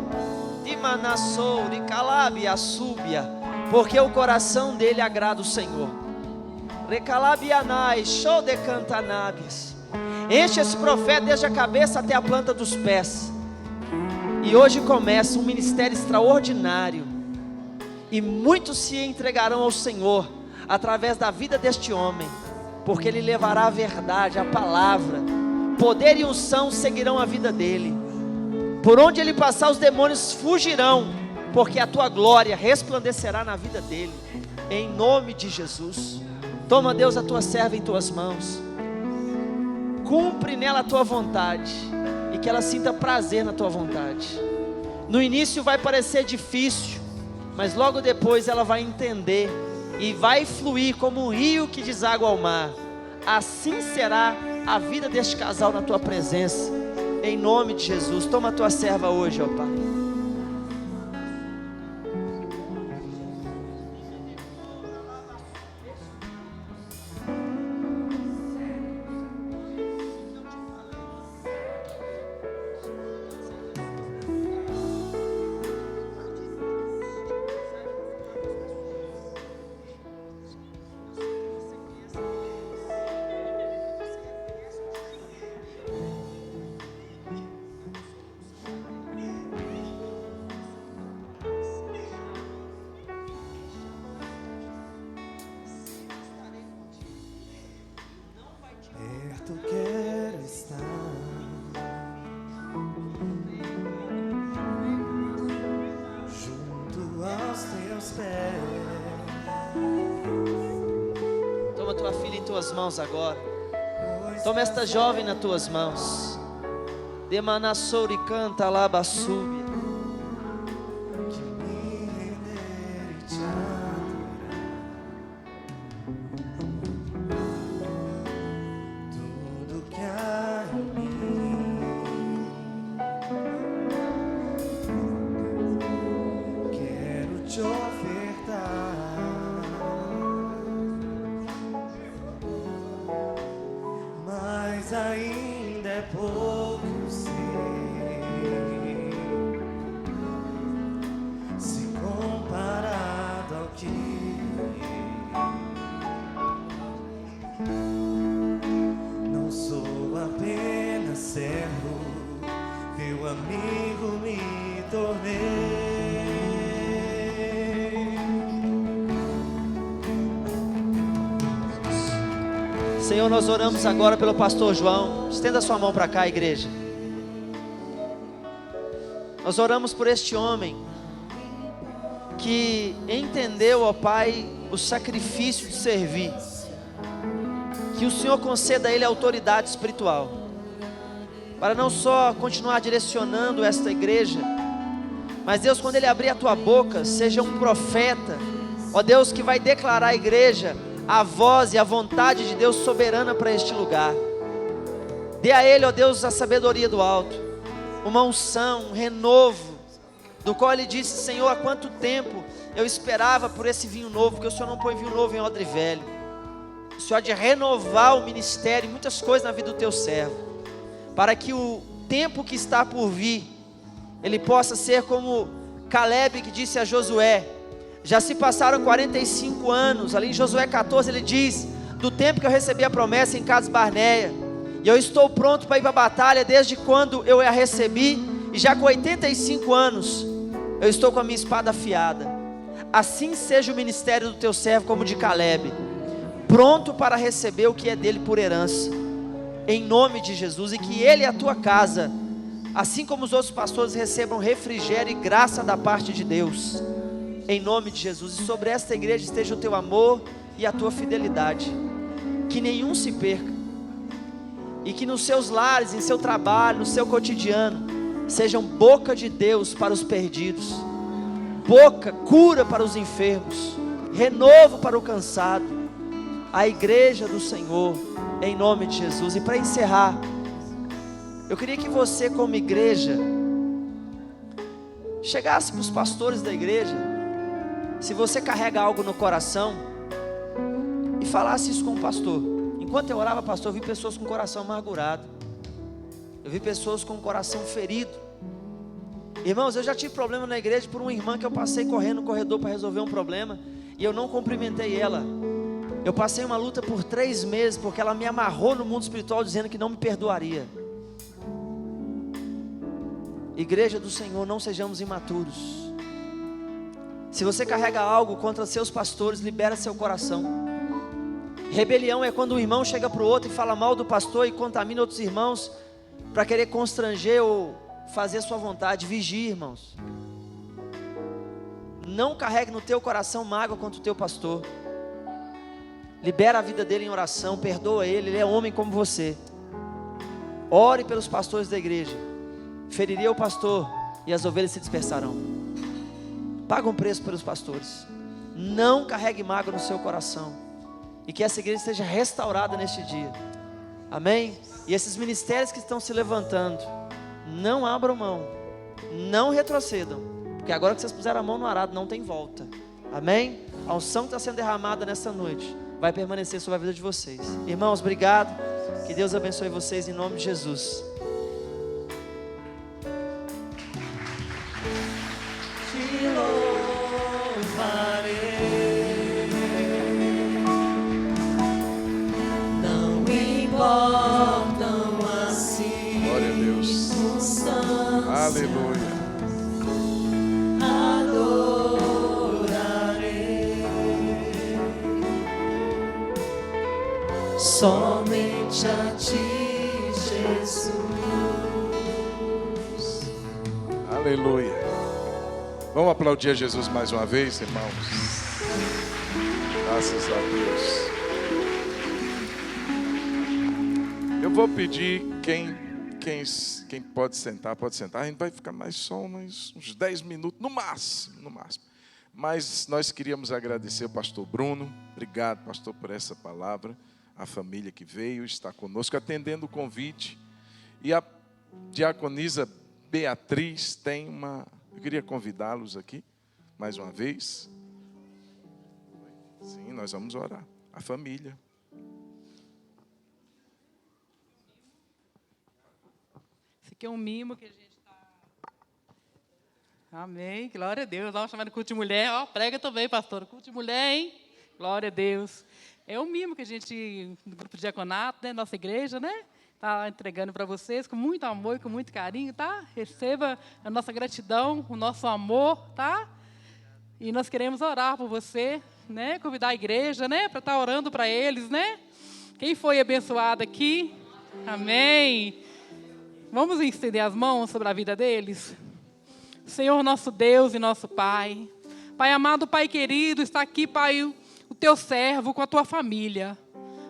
Porque o coração dele agrada o Senhor. Enche esse profeta desde a cabeça até a planta dos pés. E hoje começa um ministério extraordinário, e muitos se entregarão ao Senhor através da vida deste homem, porque ele levará a verdade, a palavra, poder e unção seguirão a vida dele. Por onde ele passar, os demônios fugirão, porque a tua glória resplandecerá na vida dele, em nome de Jesus. Toma, Deus, a tua serva em tuas mãos, cumpre nela a tua vontade, e que ela sinta prazer na tua vontade. No início vai parecer difícil, mas logo depois ela vai entender, e vai fluir como um rio que deságua ao mar. Assim será a vida deste casal na tua presença, em nome de Jesus. Toma a tua serva hoje, ó Pai. Perto quero estar, junto aos teus pés. Toma tua filha em tuas mãos agora. Toma esta jovem nas tuas mãos. Demanassori canta labassúbia. Que me render e te adorar. Tudo que há em mim, quero te ofertar. Mas ainda é pouco, eu sei. Senhor, nós oramos agora pelo pastor João. Estenda sua mão para cá, igreja. Nós oramos por este homem que entendeu, ó Pai, o sacrifício de servir. Que o Senhor conceda a ele autoridade espiritual, para não só continuar direcionando esta igreja, mas Deus, quando ele abrir a tua boca, seja um profeta, ó Deus, que vai declarar à igreja a voz e a vontade de Deus soberana para este lugar. Dê a ele, ó Deus, a sabedoria do alto, uma unção, um renovo, do qual ele disse: Senhor, há quanto tempo eu esperava por esse vinho novo, porque o Senhor não põe vinho novo em odre velho. O Senhor há de renovar o ministério e muitas coisas na vida do teu servo, para que o tempo que está por vir, ele possa ser como Caleb, que disse a Josué: já se passaram 45 anos, ali em Josué 14 ele diz, do tempo que eu recebi a promessa em Cades Barneia, e eu estou pronto para ir para a batalha desde quando eu a recebi, e já com 85 anos, eu estou com a minha espada afiada. Assim seja o ministério do teu servo como de Caleb, pronto para receber o que é dele por herança, em nome de Jesus, e que ele e a tua casa, assim como os outros pastores, recebam refrigério e graça da parte de Deus, em nome de Jesus. E sobre esta igreja esteja o teu amor e a tua fidelidade, que nenhum se perca, e que nos seus lares, em seu trabalho, no seu cotidiano, sejam boca de Deus para os perdidos, boca, cura para os enfermos, renovo para o cansado, a igreja do Senhor, em nome de Jesus. E para encerrar, eu queria que você, como igreja, chegasse para os pastores da igreja, se você carrega algo no coração, e falasse isso com o pastor. Enquanto eu orava, pastor, eu vi pessoas com o coração amargurado, eu vi pessoas com o coração ferido. Irmãos, eu já tive problema na igreja por uma irmã que eu passei correndo no corredor para resolver um problema, e eu não cumprimentei ela. Eu passei uma luta por 3 meses, porque ela me amarrou no mundo espiritual, dizendo que não me perdoaria. Igreja do Senhor, não sejamos imaturos. Se você carrega algo contra seus pastores, libera seu coração. Rebelião é quando um irmão chega para o outro e fala mal do pastor e contamina outros irmãos, para querer constranger ou fazer sua vontade. Vigie, irmãos. Não carregue no teu coração mágoa contra o teu pastor. Libera a vida dele em oração, perdoa ele é homem como você. Ore pelos pastores da igreja. Feriria o pastor e as ovelhas se dispersarão. Paga um preço pelos pastores. Não carregue mágoa no seu coração, e que essa igreja seja restaurada neste dia. Amém? E esses ministérios que estão se levantando, não abram mão, não retrocedam, porque agora que vocês puseram a mão no arado, não tem volta. Amém? A unção que está sendo derramada nessa noite vai permanecer sobre a vida de vocês. Irmãos, obrigado. Que Deus abençoe vocês em nome de Jesus. Te louvarei, não importam assim. Glória a Deus. Aleluia. Somente a ti, Jesus. Aleluia. Vamos aplaudir a Jesus mais uma vez, irmãos. Graças a Deus. Eu vou pedir quem pode sentar, pode sentar. A gente vai ficar mais só uns 10 minutos, no máximo, no máximo. Mas nós queríamos agradecer ao pastor Bruno. Obrigado, pastor, por essa palavra. A família que veio, está conosco, atendendo o convite. E a diaconisa Beatriz tem uma... Eu queria convidá-los aqui, mais uma vez. Sim, nós vamos orar. A família. Esse aqui é um mimo que a gente está... Amém, glória a Deus. Vamos chamar de culto de mulher. Ó, prega também, pastor. Culto de mulher, hein? Glória a Deus. É um mimo que a gente, no grupo de diaconato, né, nossa igreja, né, está entregando para vocês com muito amor e com muito carinho, tá? Receba a nossa gratidão, o nosso amor, tá? E nós queremos orar por você, né? Convidar a igreja, né, para estar orando para eles, né? Quem foi abençoado aqui? Amém. Vamos estender as mãos sobre a vida deles? Senhor nosso Deus e nosso Pai. Pai amado, Pai querido, está aqui, Pai, o teu servo com a tua família.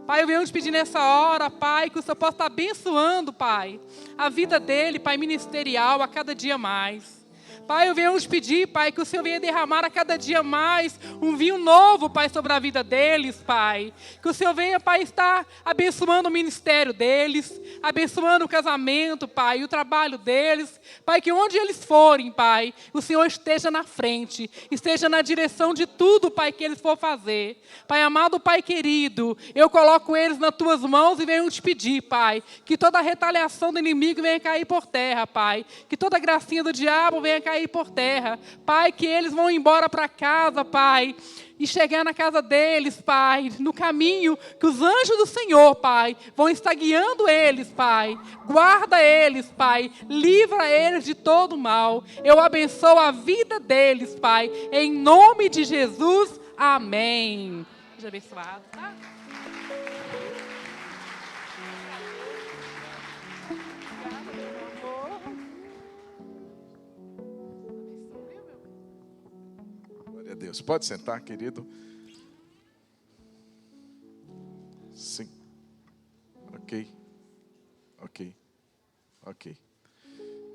Pai, eu venho te pedir nessa hora, Pai, que o Senhor possa estar abençoando, Pai, a vida dele, Pai, ministerial, a cada dia mais. Pai, eu venho te pedir, Pai, que o Senhor venha derramar a cada dia mais um vinho novo, Pai, sobre a vida deles, Pai. Que o Senhor venha, Pai, estar abençoando o ministério deles, abençoando o casamento, Pai, e o trabalho deles. Pai, que onde eles forem, Pai, o Senhor esteja na frente, esteja na direção de tudo, Pai, que eles for fazer. Pai amado, Pai querido, eu coloco eles nas tuas mãos e venho te pedir, Pai, que toda a retaliação do inimigo venha cair por terra, Pai. Que toda a gracinha do diabo venha cair por terra. Pai, que eles vão embora para casa, Pai, e chegar na casa deles, Pai, no caminho que os anjos do Senhor, Pai, vão estar guiando eles, Pai. Guarda eles, Pai. Livra eles de todo mal. Eu abençoo a vida deles, Pai. Em nome de Jesus. Amém. Seja abençoado, tá? Deus. Pode sentar, querido. Sim. Ok.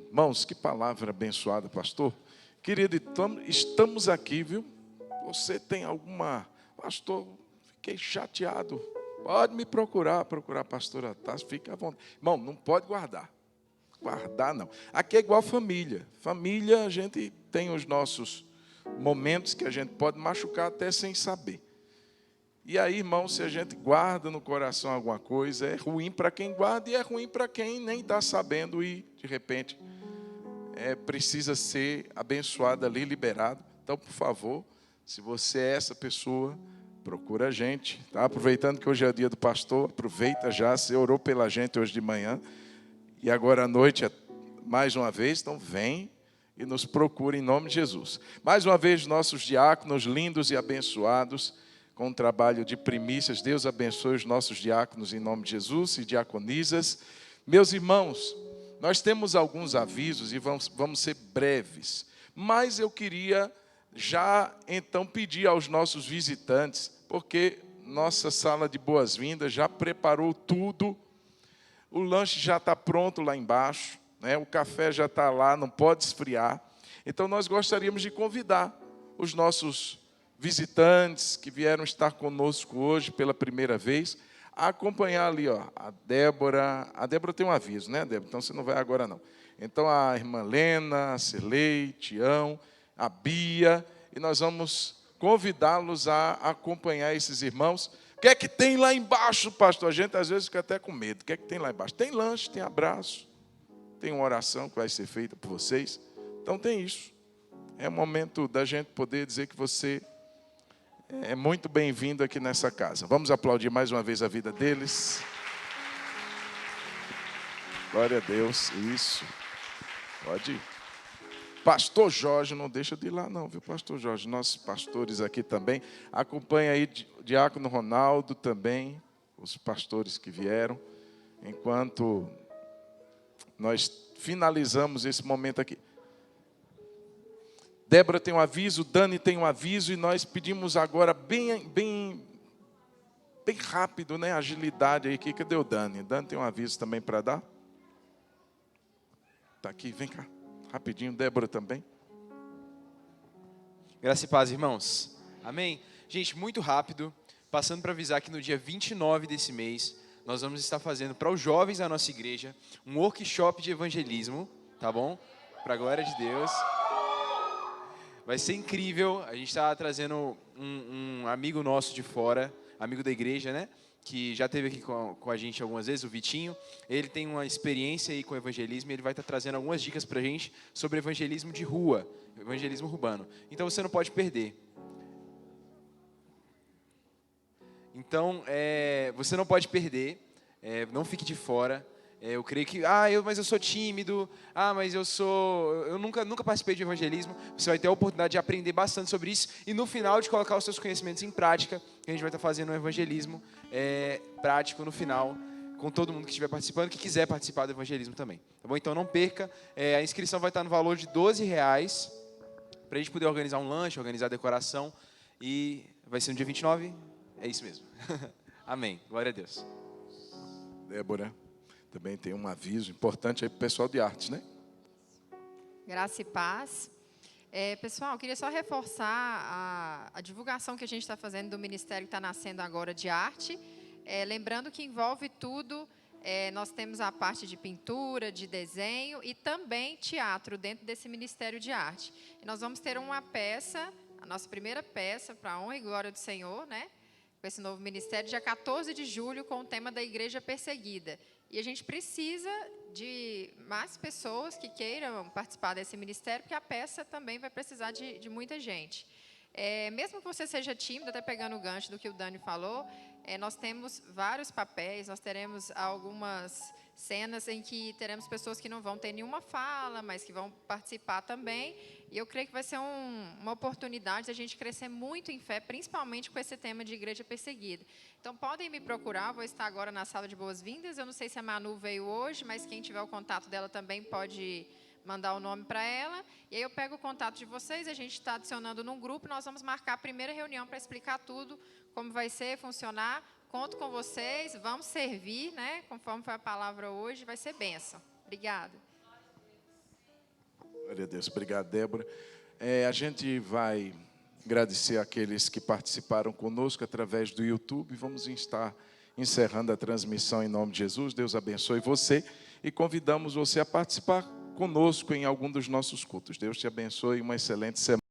Irmãos, que palavra abençoada, pastor. Querido, estamos aqui, viu? Você tem alguma... Pastor, fiquei chateado. Pode me procurar a pastora Tassi, fica à vontade. Irmão, não pode guardar. Guardar, não. Aqui é igual família. Família, a gente tem os nossos momentos que a gente pode machucar até sem saber. E aí, irmão, se a gente guarda no coração alguma coisa, é ruim para quem guarda e é ruim para quem nem está sabendo e, de repente, precisa ser abençoado ali, liberado. Então, por favor, se você é essa pessoa, procura a gente. Tá? Aproveitando que hoje é o dia do pastor, aproveita já, você orou pela gente hoje de manhã. E agora à noite, mais uma vez, então vem e nos procura em nome de Jesus. Mais uma vez, nossos diáconos lindos e abençoados, com o trabalho de primícias. Deus abençoe os nossos diáconos em nome de Jesus e diaconisas. Meus irmãos, nós temos alguns avisos e vamos ser breves. Mas eu queria já então pedir aos nossos visitantes, porque nossa sala de boas-vindas já preparou tudo. O lanche já está pronto lá embaixo. O café já está lá, não pode esfriar. Então, nós gostaríamos de convidar os nossos visitantes que vieram estar conosco hoje pela primeira vez, a acompanhar ali, ó, a Débora. A Débora tem um aviso, né, Débora? Então, você não vai agora, não. Então, a irmã Lena, a Celei, Tião, a Bia, e nós vamos convidá-los a acompanhar esses irmãos. O que é que tem lá embaixo, pastor? A gente, às vezes, fica até com medo. O que é que tem lá embaixo? Tem lanche, tem abraço. Tem uma oração que vai ser feita por vocês. Então tem isso. É o momento da gente poder dizer que você é muito bem-vindo aqui nessa casa. Vamos aplaudir mais uma vez a vida deles. Glória a Deus. Isso. Pode ir. Pastor Jorge, não deixa de ir lá não, viu, pastor Jorge? Nossos pastores aqui também. Acompanha aí o diácono Ronaldo também, os pastores que vieram, enquanto nós finalizamos esse momento aqui. Débora tem um aviso, Dani tem um aviso, e nós pedimos agora bem rápido, né? Agilidade aí. Cadê o Dani? Dani tem um aviso também para dar? Está aqui, vem cá. Rapidinho, Débora também. Graça e paz, irmãos. Amém? Gente, muito rápido, passando para avisar que no dia 29 desse mês, nós vamos estar fazendo para os jovens da nossa igreja um workshop de evangelismo, tá bom? Para a glória de Deus. Vai ser incrível. A gente está trazendo um amigo nosso de fora, amigo da igreja, né? Que já esteve aqui com a gente algumas vezes, o Vitinho. Ele tem uma experiência aí com evangelismo e ele vai estar trazendo algumas dicas para a gente sobre evangelismo de rua, evangelismo urbano. Então você não pode perder. Então, você não pode perder, não fique de fora. Eu creio que, mas eu sou tímido, mas eu nunca participei de evangelismo. Você vai ter a oportunidade de aprender bastante sobre isso e no final de colocar os seus conhecimentos em prática, que a gente vai estar fazendo um evangelismo prático no final, com todo mundo que estiver participando, que quiser participar do evangelismo também. Tá bom? Então não perca, a inscrição vai estar no valor de R$12, para a gente poder organizar um lanche, organizar a decoração, e vai ser no dia 29, é isso mesmo. Amém, glória a Deus. Débora, também tem um aviso importante aí para o pessoal de artes, né? Graça e paz. Pessoal, eu queria só reforçar a divulgação que a gente está fazendo do Ministério que está nascendo agora de arte. Lembrando que envolve tudo, nós temos a parte de pintura, de desenho e também teatro dentro desse Ministério de Arte. E nós vamos ter uma peça, a nossa primeira peça, para a honra e glória do Senhor, né? Com esse novo ministério, dia 14 de julho, com o tema da Igreja Perseguida. E a gente precisa de mais pessoas que queiram participar desse ministério, porque a peça também vai precisar de muita gente. Mesmo que você seja tímido, até pegando o gancho do que o Dani falou, nós temos vários papéis, nós teremos algumas cenas em que teremos pessoas que não vão ter nenhuma fala, mas que vão participar também. E eu creio que vai ser uma oportunidade de a gente crescer muito em fé, principalmente com esse tema de igreja perseguida. Então, podem me procurar, vou estar agora na sala de boas-vindas. Eu não sei se a Manu veio hoje, mas quem tiver o contato dela também pode mandar o nome para ela. E aí eu pego o contato de vocês, a gente está adicionando num grupo, nós vamos marcar a primeira reunião para explicar tudo, como vai ser, funcionar. Conto com vocês, vamos servir, né? Conforme foi a palavra hoje, vai ser bênção. Obrigada. Glória a Deus, obrigado, Débora. A gente vai agradecer aqueles que participaram conosco através do YouTube. Vamos estar encerrando a transmissão em nome de Jesus. Deus abençoe você e convidamos você a participar conosco em algum dos nossos cultos. Deus te abençoe, uma excelente semana.